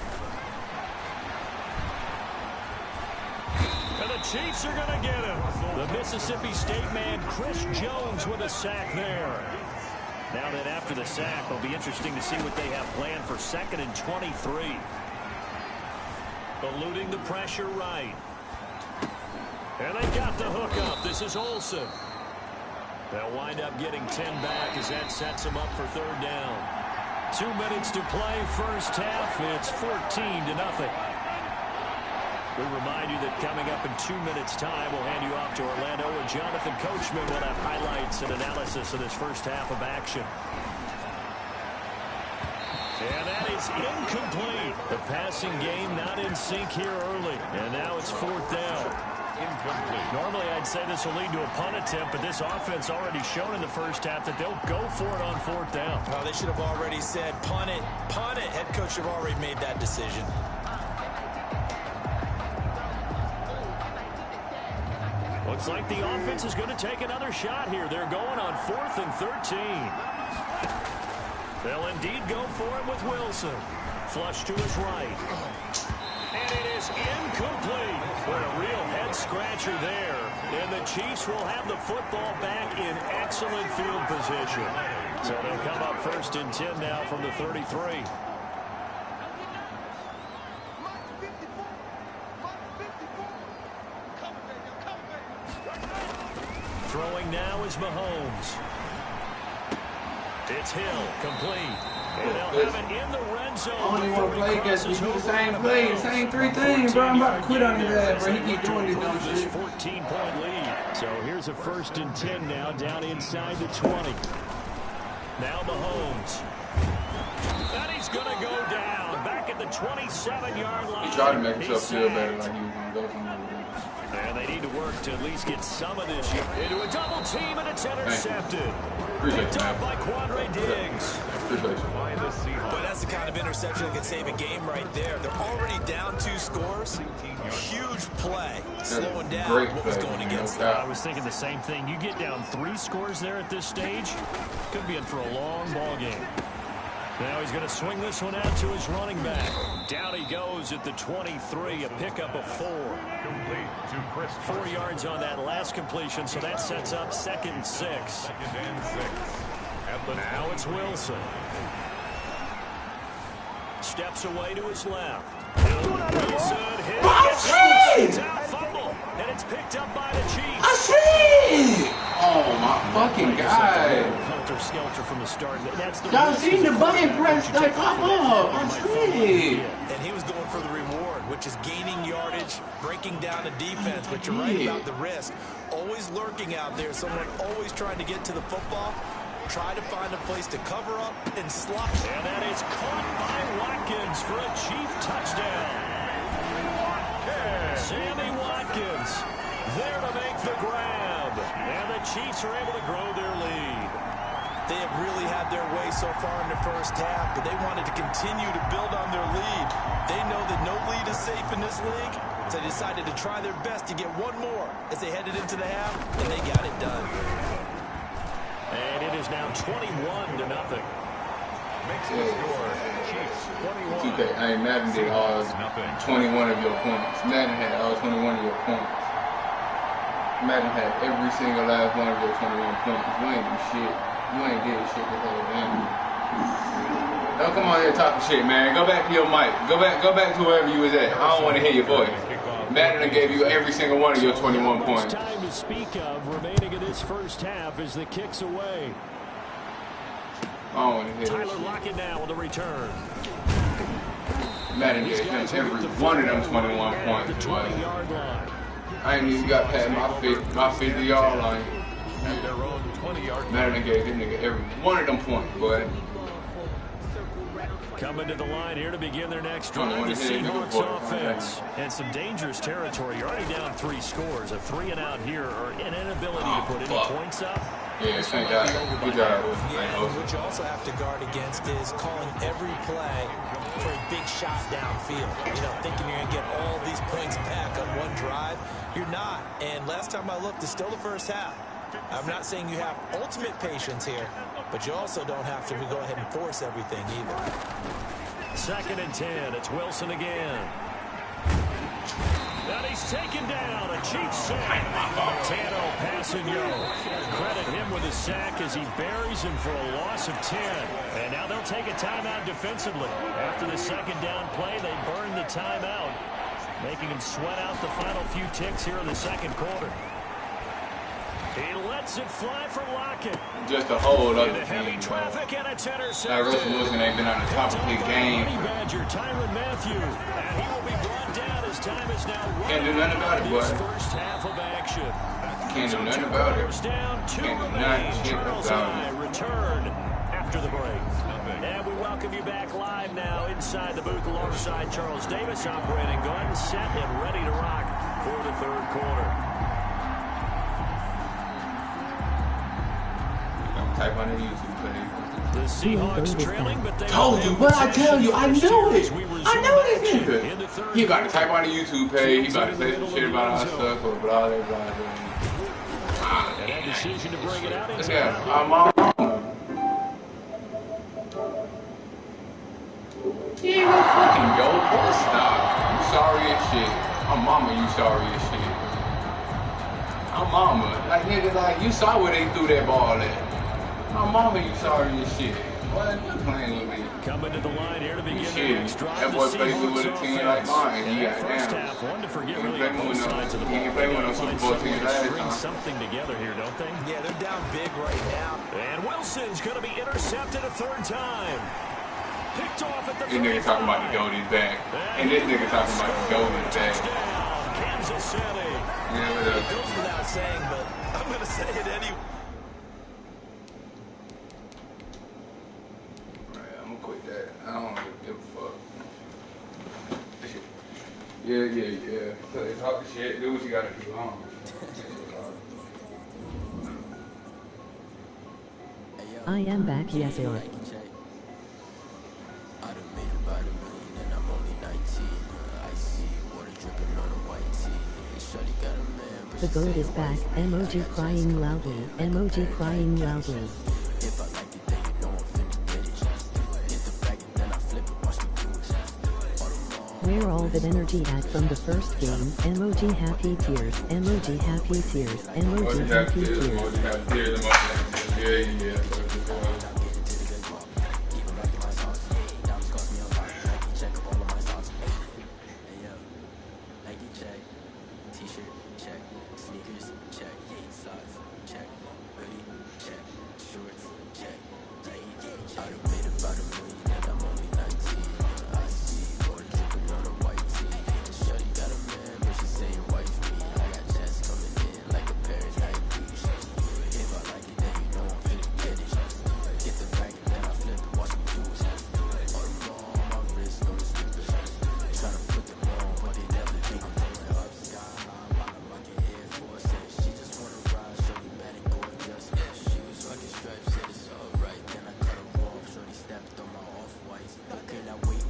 And the Chiefs are going to get him. The Mississippi State man, Chris Jones, with a sack there. Now that after the sack, it'll be interesting to see what they have planned for 2nd and 23. Eluding the pressure right. And they got the hook up. This is Olsen. They'll wind up getting 10 back as that sets them up for 3rd down. 2 minutes to play, first half. It's 14-0. We remind you that coming up in 2 minutes' time, we'll hand you off to Orlando, where Jonathan Coachman will have highlights and analysis of this first half of action. And that is incomplete. The passing game not in sync here early. And now it's 4th down. Incomplete. Normally, I'd say this will lead to a punt attempt, but this offense already shown in the first half that they'll go for it on 4th down. Oh, they should have already said, punt it, punt it. Head coach should have already made that decision. Looks like the offense is going to take another shot here. They're going on 4th and 13. They'll indeed go for it with Wilson. Flush to his right. And it is incomplete. What a real head-scratcher there. And the Chiefs will have the football back in excellent field position. So they'll come up 1st and 10 now from the 33. Throwing now is Mahomes. It's Hill, complete. And they'll have it in the red zone. I don't even want to play against you. Do the same play, same 3 things, bro. I'm about to quit on his ass, bro. He keep doing this dumb shit. 14-point lead. So here's a 1st and 10 now, down inside the 20. Now Mahomes. And he's going to go down, back at the 27-yard line. He tried to make himself feel better like he was going to go somewhere. And they need to work to at least get some of this into a double team, and it's intercepted. Picked up by Quandre Diggs. But that's the kind of interception that can save a game right there. They're already down 2 scores. Huge play, slowing down what was going against them. I was thinking the same thing. You get down 3 scores there at this stage, could be in for a long ball game. Now he's going to swing this one out to his running back. Down he goes at the 23, a pickup of 4. Complete to Chris. 4 yards on that last completion, so that sets up 2nd and 6. 2nd and 6. Now it's Wilson. Steps away to his left. Wilson hits. Out fumble, and it's picked up by the Chiefs. I see! Oh my fucking God! Helter skelter from the start. That's the Y'all seen the button press like pop up? I see! And he was going for the reward, which is gaining yardage, breaking down the defense. But you're right about the risk. Always lurking out there. Someone always trying to get to the football. Try to find a place to cover up and slot. And that is caught by Watkins for a Chief touchdown. Sammy Watkins there to make the grab. And the Chiefs are able to grow their lead. They have really had their way so far in the first half, but they wanted to continue to build on their lead. They know that no lead is safe in this league, so they decided to try their best to get one more as they headed into the half, and they got it done. And it is now 21-0. Makes the score. Chiefs 21. I mean, Madden did all 21 of your points. Madden had all 21 of your points. Madden had every single last one of your 21 points. You ain't do shit. You ain't did shit the whole game. Don't come on here talking shit, man. Go back to your mic. Go back to wherever you was at. I don't want to hear your voice. Madden gave you every single one of your 21 points. Time to speak of remaining in this first half as the kick's away. I don't want to hear Tyler this. Lockett now on the return. Madden gave them every one of them 21 points, boy. I ain't even got past my 50-yard line. Madden gave them nigga every one of them points, boy. Coming to the line here to begin their next drive, the Seahawks offense. And some dangerous territory. You're already down 3 scores. A 3 and out here, or an inability to put any points up. Yeah, thank God. Good job. Yeah, what you also have to guard against is calling every play for a big shot downfield. You know, thinking you're going to get all these points back on one drive. You're not. And last time I looked, it's still the first half. I'm not saying you have ultimate patience here, but you also don't have to go ahead and force everything either. 2nd and 10. It's Wilson again. And he's taken down. A Chiefs sack. Tano passing Credit him with a sack as he buries him for a loss of 10. And now they'll take a timeout defensively. After the 2nd down play, they burn the timeout, making him sweat out the final few ticks here in the 2nd quarter. He lets it fly for Lockett. Just a whole other team, heavy traffic and it's intercepted. Now Russell Wilson ain't been on the top of the game. Badger Tyrann Mathieu. And he will be brought down as time is now running. Can't do nothing about it, boy. First half of action. Can't do nothing about it. Down, 2 Can't do remain. nothing shit Charles about and I it. return after the break. And we welcome you back live now inside the booth alongside Charles Davis, operating gun, set and ready to rock for the 3rd quarter. Type on the YouTube page. The Seahawks trailing, but they told you, but I tell you, I know this. I know this nigga. He about to type on the YouTube page. He about to say some shit about our stuff or blah, blah, blah. And that decision to bring it out Let's into get our mama. Yeah, no fucking yo, boy, stop. You sorry as shit. I'm mama, you sorry as shit. I'm mama. Like nigga, like you saw where they threw that ball at. My mama, you sorry as shit. What? You playing with me? Coming to the line here to begin the Shit. next drive. That boy plays with a team like mine. He got First down. half, one to forget He really ain't on both sides of the ball. He ain't playing with no Super Bowl team last String time. something together here, don't they? Yeah, they're down big right now. And Wilson's going to be intercepted a 3rd time. Picked off at the This nigga talking about the goatie's back. And this nigga talking about the goatie's back. Touchdown, Kansas City. Yeah, what up? It goes without saying, but I'm going to say it anyway. I'm gonna quit that. I don't give a fuck. Yeah. So they talk shit, do what you gotta do. I am back, yes, sir. I done made about $1 million and I'm only 19. Icy water dripping on a white tee. Shorty got a man, but The goat is back, emoji crying loudly, emoji crying loudly. if I like it, then you know I'm finna get it. Get the bag and then I flip it, watch me do it. Where all that energy at from the first game, emoji happy tears, emoji happy tears, emoji happy tears. Yeah. Could I wait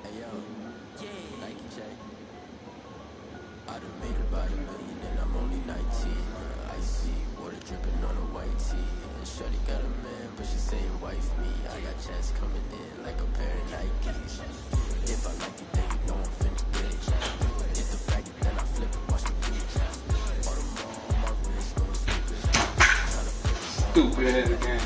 Hey, yo. Yeah. Nike check. I done made about $1 million and I'm only 19. Icy water dripping on a white tee. And shorty got a man, but she saying wife me. I got chats coming in like a pair of Nikes. If I like it, then you know I'm finna get it. Get the bag and then I flip it, watch me do it. All my wrist going stupid. Stupid ass game.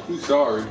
I'm sorry.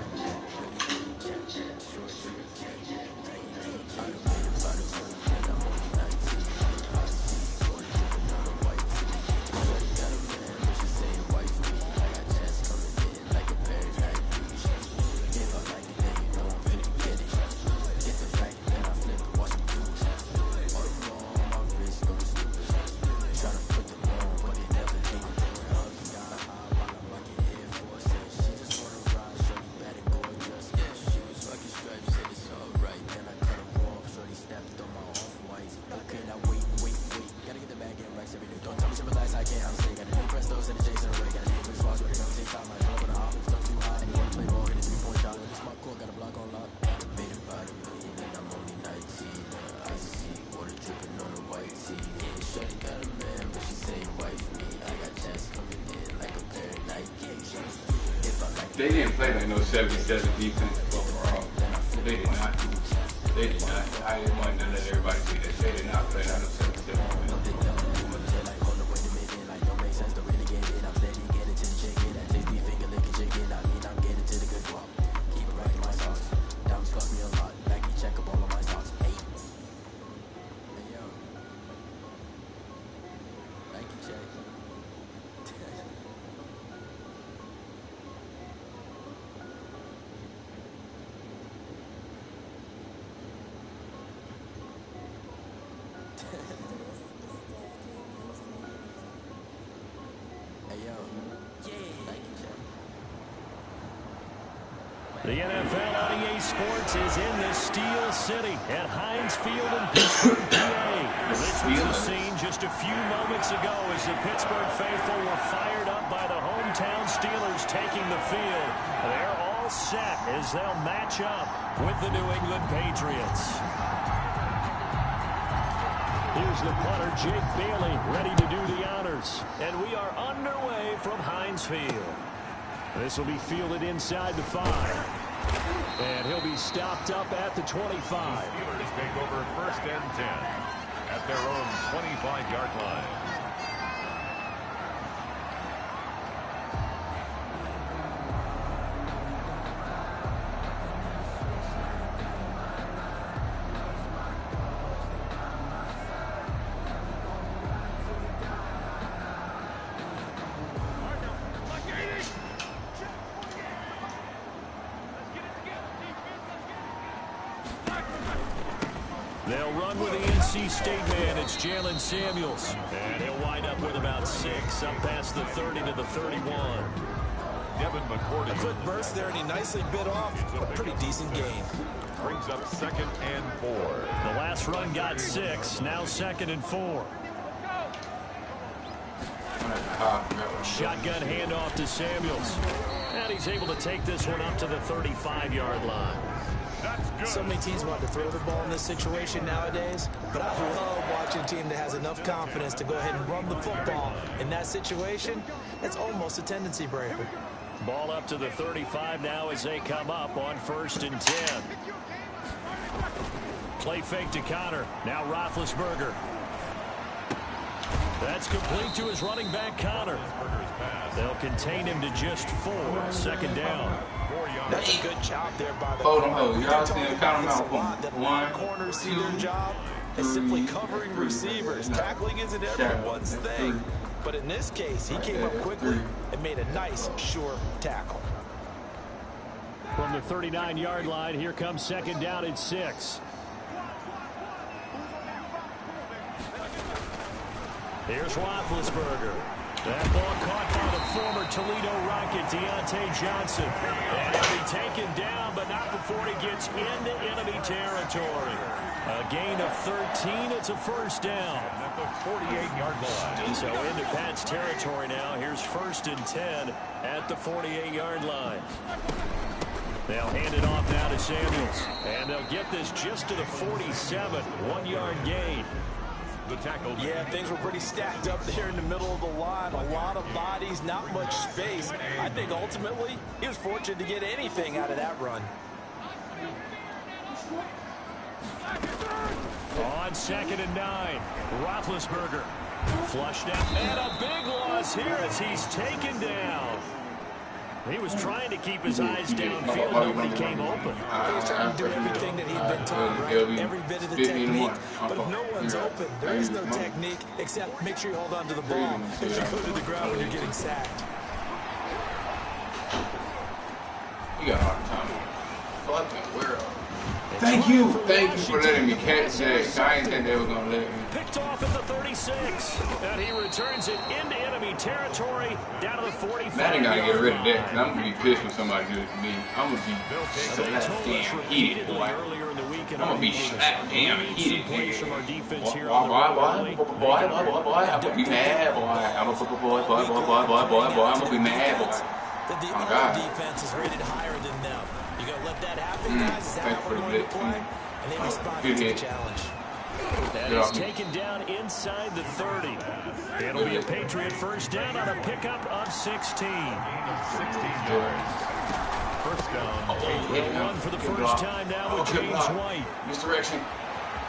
They didn't play like no 77 defense overall. They did not. They did not. I didn't want to let everybody see that. They did not play like no 77 defense. The NFL on EA Sports is in the Steel City at Heinz Field in Pittsburgh, PA. This was the scene just a few moments ago as the Pittsburgh faithful were fired up by the hometown Steelers taking the field. They're all set as they'll match up with the New England Patriots. Here's the punter, Jake Bailey, ready to do the honors. And we are underway from Heinz Field. This will be fielded inside the 5. And he'll be stopped up at the 25. Steelers take over 1st and 10 at their own 25-yard line. They'll run with the NC State man. It's Jalen Samuels. And he'll wind up with about 6 up past the 30 to the 31. Devin McCourty. A quick burst there, and he nicely bit off a pretty decent gain. Brings up 2nd and 4. The last run got 6. Now 2nd and 4. Shotgun handoff to Samuels. And he's able to take this one up to the 35-yard line. So many teams want to throw the ball in this situation nowadays, but I love watching a team that has enough confidence to go ahead and run the football. In that situation, that's almost a tendency breaker. Ball up to the 35 now as they come up on 1st and 10. Play fake to Connor. Now Roethlisberger. That's complete to his running back, Connor. They'll contain him to just 4. 2nd down. That's a good job there by the Hold on. Y'all see him count them out. One, corners see their job as simply covering receivers. Tackling isn't everyone's thing. But in this case, he came up quickly and made a nice, sure tackle. From the 39-yard line, here comes 2nd down at 6. Here's Roethlisberger. That ball caught by the former Toledo Rocket, Deontay Johnson. And he'll be taken down, but not before he gets into enemy territory. A gain of 13. It's a first down. At the 48-yard line. So into Pat's territory now. Here's 1st and 10 at the 48-yard line. They'll hand it off now to Samuels. And they'll get this just to the 47. 1-yard gain. The tackle. Yeah, things were pretty stacked up there in the middle of the line. A lot of bodies, not much space. I think ultimately he was fortunate to get anything out of that run. On 2nd and 9, Roethlisberger flushed out. And a big loss here as he's taken down. He was trying to keep his eyes downfield. Nobody came open. He was trying to do everything that he'd been taught, right? Every bit of the technique. But if no one's open, there is no technique except make sure you hold on to the ball as you go to the ground when you're getting sacked. You got a hard time. Fucking world. Thank you for letting me catch that. I ain't think they were gonna let me. Picked off at the 36, and he returns it into enemy territory down to the 45. Madden gotta get rid of that, because I'm gonna be pissed when somebody do it to me. I'm gonna be so damn heated, boy. I'm gonna be damn heated, nigga. Boy, I'm gonna be mad, boy. I'm gonna be mad, boy. That the other defense is rated higher than them. You gotta let that happen, guys. Is that how we're going to play? And they respond to the challenge. That is taken down inside the 30. It'll be a Patriot first down on a pickup of 16. 16 yards. First down. They'll run for the first time now with James White. Misdirection.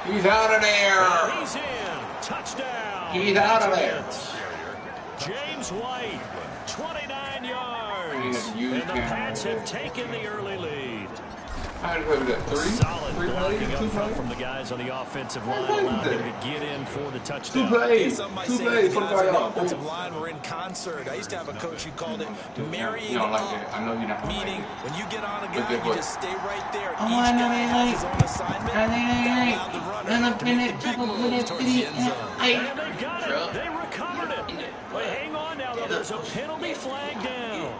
He's out of there. And he's in. Touchdown. He's out of there. James White, 29 yards. And the Pats have taken the early lead. I had to play with that. Solid blocking up front from the guys on the offensive line, allowed him to get in for the touchdown. Two plays. The offensive line were in concert. I used to have a coach who called it marrying up. I know you're not. Meaning, when you get on a guy, you just stay right there. Each guy has his own assignment. Allowed the runner to make the big moves towards the end zone. And they got it. They recovered it. But hang on now, though. There's a penalty flag down.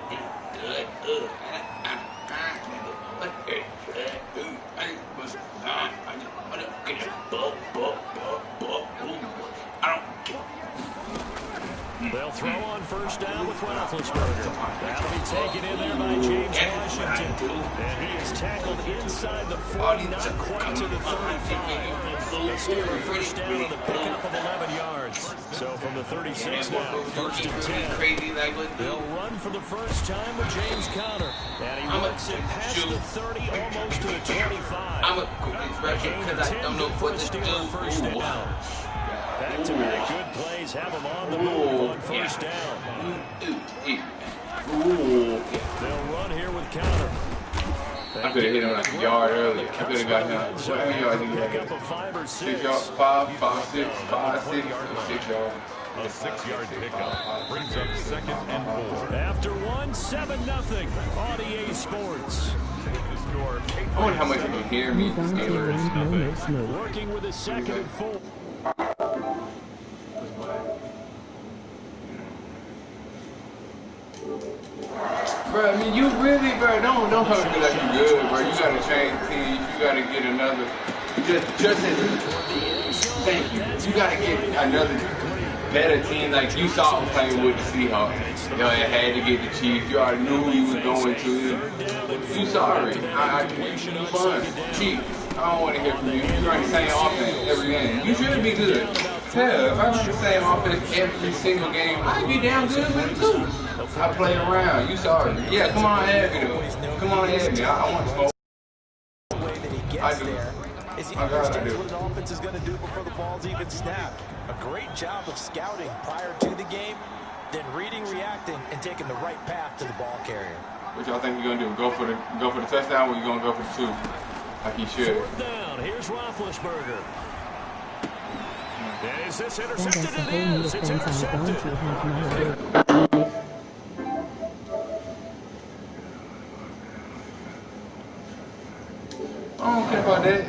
They'll throw on first down with Roethlisberger. That'll be taken in there by James Washington. And he is tackled inside the 40, not quite to the 35. The Steelers first down on the pickup of 11 yards. So from the 36 now, 1st and 10. They'll run for the first time with James Conner. And he runs it past the 30, almost to the 25. I'm a gain of 10 for the Steelers first down. Back-to-back good plays have him on the move on first down. They'll run here with Conner. I could have hit him like a yard earlier. I could have got him. What many yards did he get? 6 yards, 5, 6, 6 yards. A 6-yard pickup brings up 2nd and 4. After 1, 7-0 on EA Sports. I wonder how much you can hear me. Working with a 2nd and 4. Bro, I mean, you really, bro, don't try to be like you good, bro. You gotta change teams. You gotta get another. Just as thank you. You gotta get another better team like you saw him playing with the Seahawks. You know, it had to get the Chiefs. You already knew who you was going to. You sorry. You fun. Chiefs. I don't want to hear from you. You run the same offense every game. You should be good. Hell, if I run the same offense every single game, I'd be damn good with it too. I play around. You sorry. Yeah, come on, have me though. Come on, have me. I want to smoke. I do. Is he understands what an offense is going to do before the ball's even snapped. A great job of scouting prior to the game, then reading, reacting, and taking the right path to the ball carrier. What y'all think you're gonna do? Go for the touchdown, or you gonna go for the 2? Like he should. 4th down. Here's Roethlisberger. And is this intercepted? It is. It's intercepted. I don't care about that.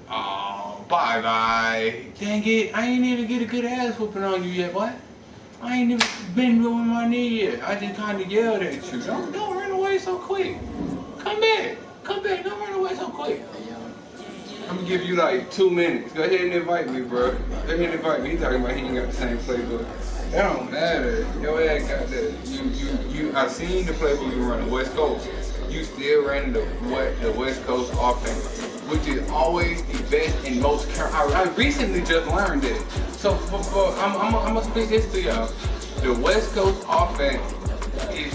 Oh, bye-bye. Dang it. I ain't even get a good ass whooping on you yet, boy. I ain't even been doing my knee yet. I just kind of yelled at you. Don't run away so quick. Come back. Come back. Don't run away so quick. I'm gonna give you like 2 minutes. Go ahead and invite me, bro. Go ahead and invite me. He talking about he ain't got the same playbook. That don't matter. Your ass got that. I seen the playbook you run the West Coast. You still ran the West Coast offense, which is always the best and most. I recently just learned it. So I'm gonna speak this to y'all. The West Coast offense is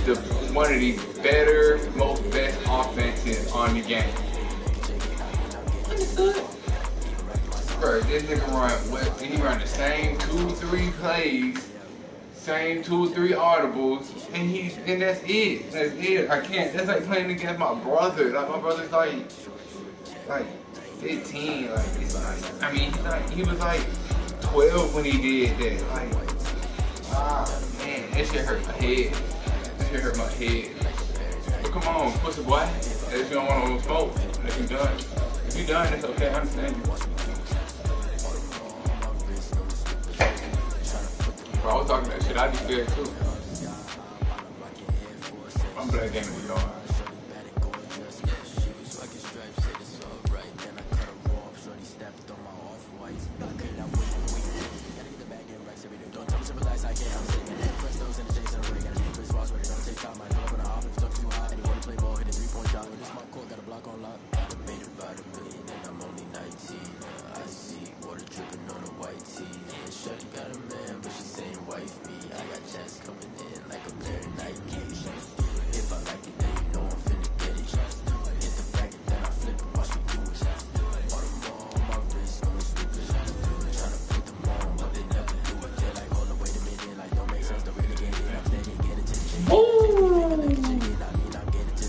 one of the better, most best offenses on the game. Understood? Bro, this nigga he run the same 2-3 plays, same 2-3 audibles, and that's it. That's it. I can't. That's like playing against my brother. Like my brother's like 15. Like it's like, I mean, he was like 12 when he did that. Like, man, that shit hurt my head. That shit hurt my head. But come on, pussy boy. If you don't want to smoke, if you done. If you done, it's okay. I understand you. Bro, I was talking that shit. I just feel it too. I'm black game in the yard.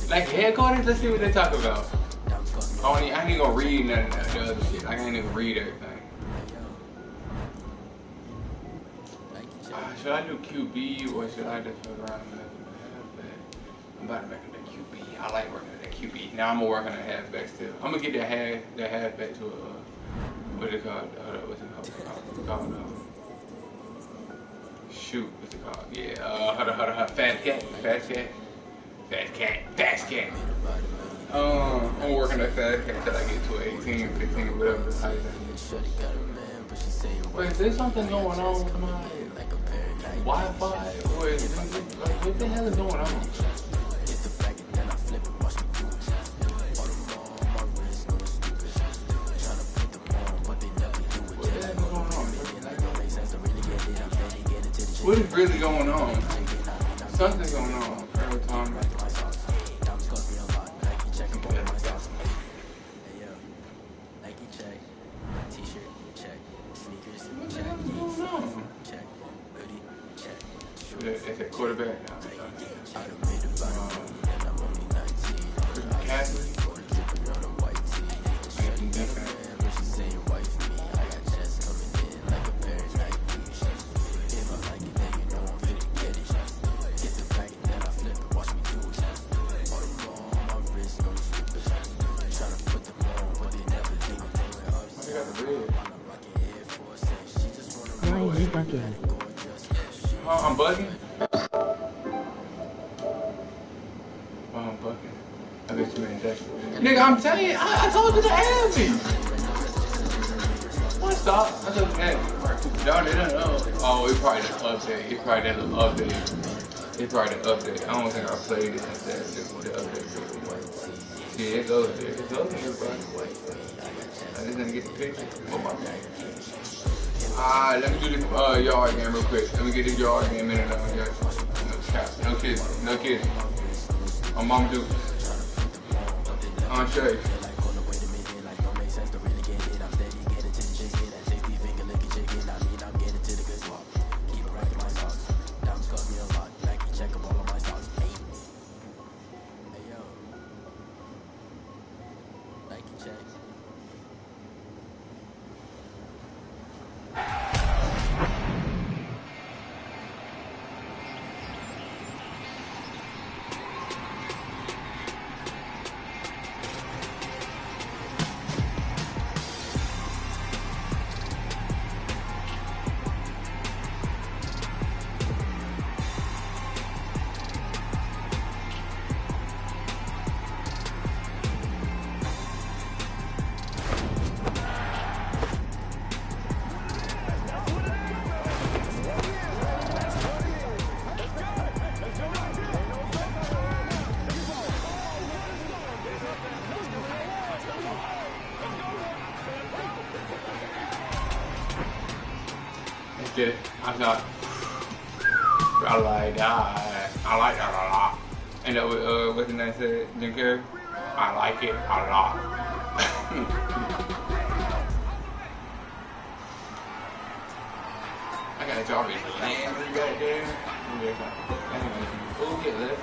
Like headquarters, let's see what they talk about. I ain't even gonna read none of the other shit. I can't even read everything. Should I do QB or should I just fuck around with halfback? I'm about to make it a QB. I like working at that QB. Now I'm gonna work on a halfback still. I'm gonna get that halfback to a what's it called? Shoot, what's it called? Yeah, fast cat. I'm working that fast cat till I get to 18, 15, whatever the height is. Wait, is there something going on with my Wi-Fi? Or what the hell is going on? What the hell is going on? What is really going on? Something's going on every time. It's a quarterback now. Cassidy. Why are you bugging? I'm bugging? I'm bugging. I bet you ain't that. Nigga, I'm telling you, I told you to add me. What's up? I told you to add me. Y'all didn't know. Oh, it probably didn't update. It probably didn't update. I don't think I played it since that update. Yeah, it goes there. It goes there, bro. I just didn't get the picture. Oh, my God. Let me do this yard game real quick. Let me get this yard game in and out. No kidding. I'm Mama Duke. Entree. Get it? I thought I like that. I like that a lot. And that was what's the name said? Jim Carrey? I like it a lot. I gotta drop it. Landry right there. Oh, get left.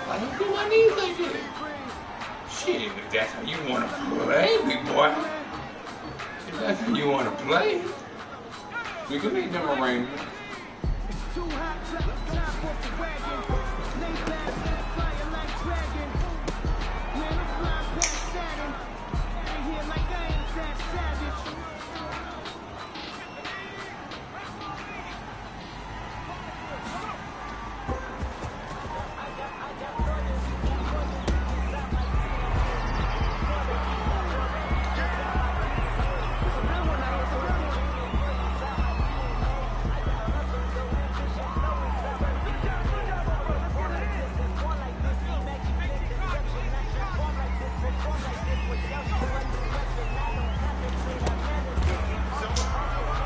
I don't do my knees like this. Shit, if that's how you wanna play, big boy. If that's how you wanna play, we can make them arrangements.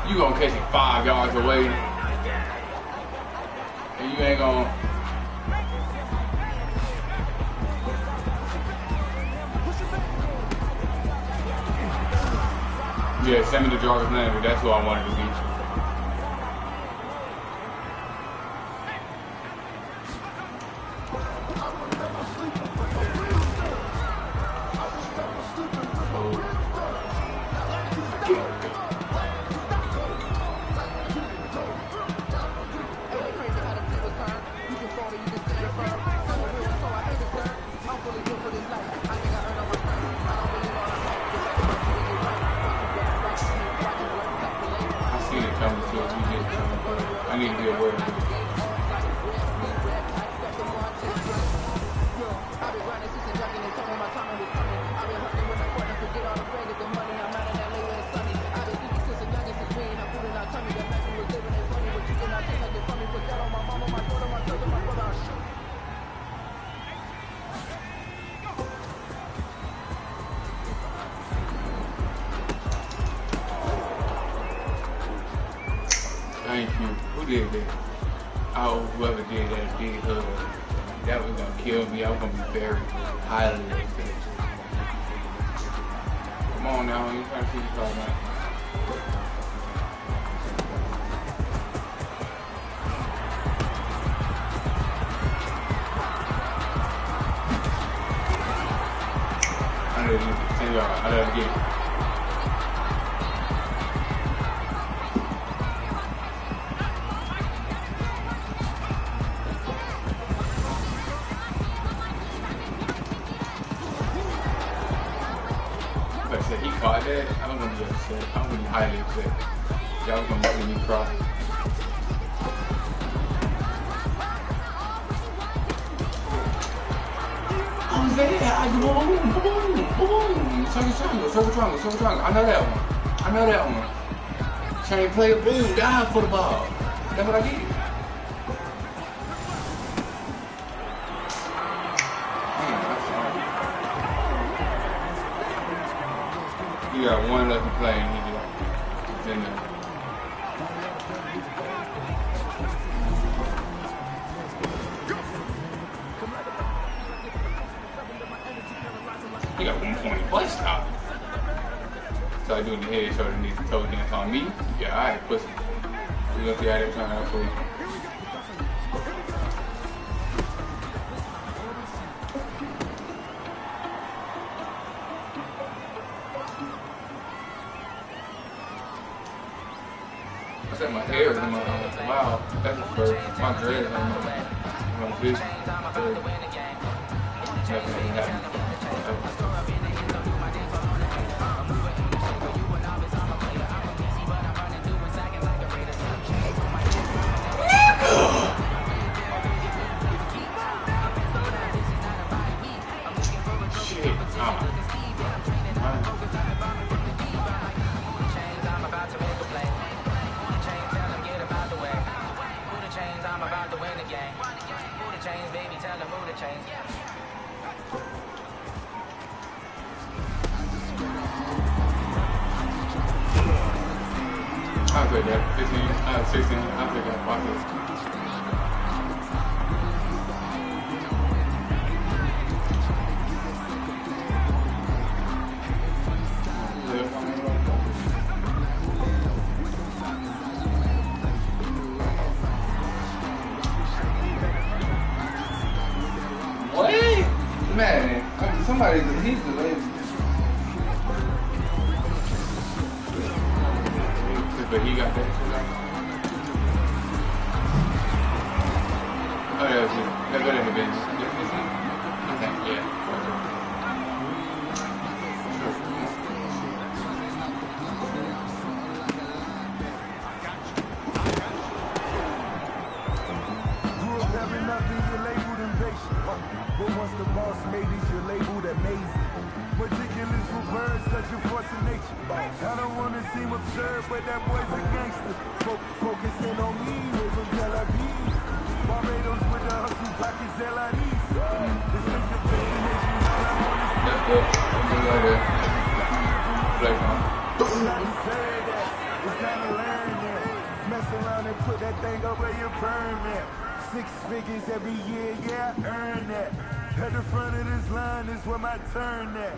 You gonna catch it 5 yards away, and you ain't gonna. Yeah, send me the Jarvis Landry. That's who I wanted to beat. I need to be aware of it. Thank you. Who did that? Oh, whoever did that did her. That was gonna kill me. I was gonna be very highly upset. Come on now, you trying to see this all night. I know you can see y'all. I gotta get it. He caught that, I was gonna be upset. I was gonna be highly upset. Y'all was gonna make me cry. I was there. I boom. Circle triangle. I know that one. Chain player, boom, dive for the ball. That's what I did. You got one left to play and he's in there. He got 120 butt stop. So I doing the head shoulder knees and toe dance on me. Yeah, alright, pussy. We're gonna see how they turn out for you. I said my hair is in my wow, that's the first. My dread is on my vision. Nothing happened. that. 15, 16. I think I processed. What? Man, somebody, he's delayed. But he got that. Oh yeah, that better have been. Okay, yeah. Grew up having nothing, you're labeled impatient. But once the boss made it, you're labeled amazing. Meticulous with words, such a force of nature. I don't want to seem absurd, but that boy's a gangster. Focusing on me, we're from Tel Aviv. Barbados with the hustle pockets, LIDs. This is the destination, all I want is that's good. Something like that. Black man. it's not to say that, it's time to learn that. Mess around and put that thing up where you burn that. 6 figures every year, yeah, I earn that. At the front of this line is where my turn at.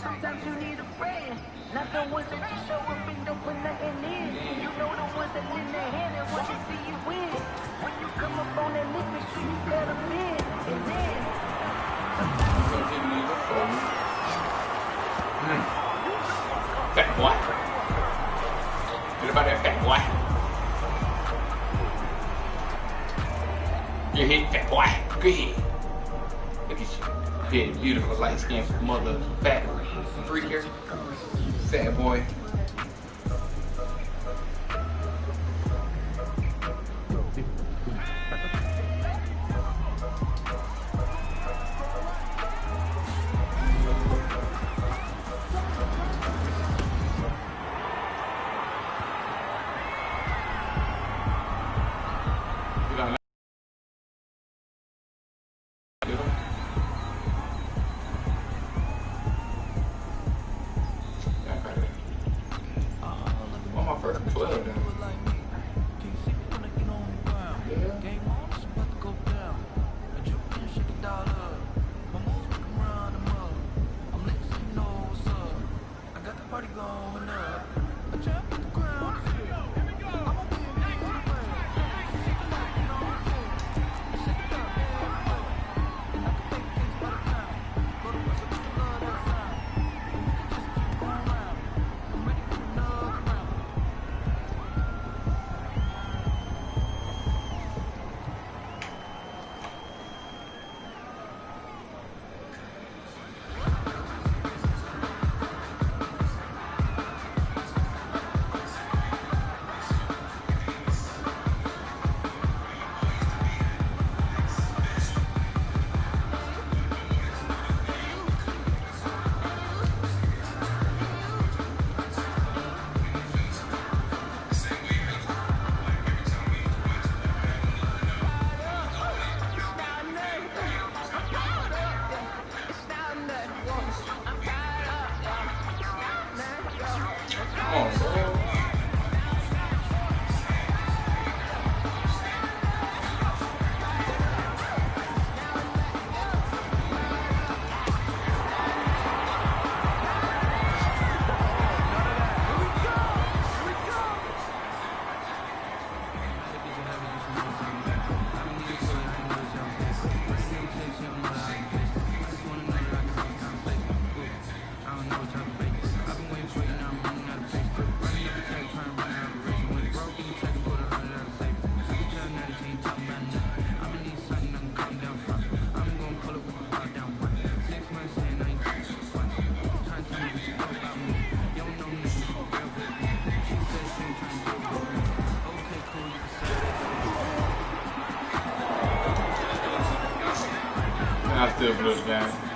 Sometimes you need a friend, not the ones that just show up and don't put nothing in. You know the ones that lend their hand and want to see you win. When you come up on that list, make sure you got them in. And then Fat boy. What about that fat boy? You hit fat boy. Good hit. Look at you. Big, beautiful, light-skinned mother, fat freaker, sad boy. I still blue, man.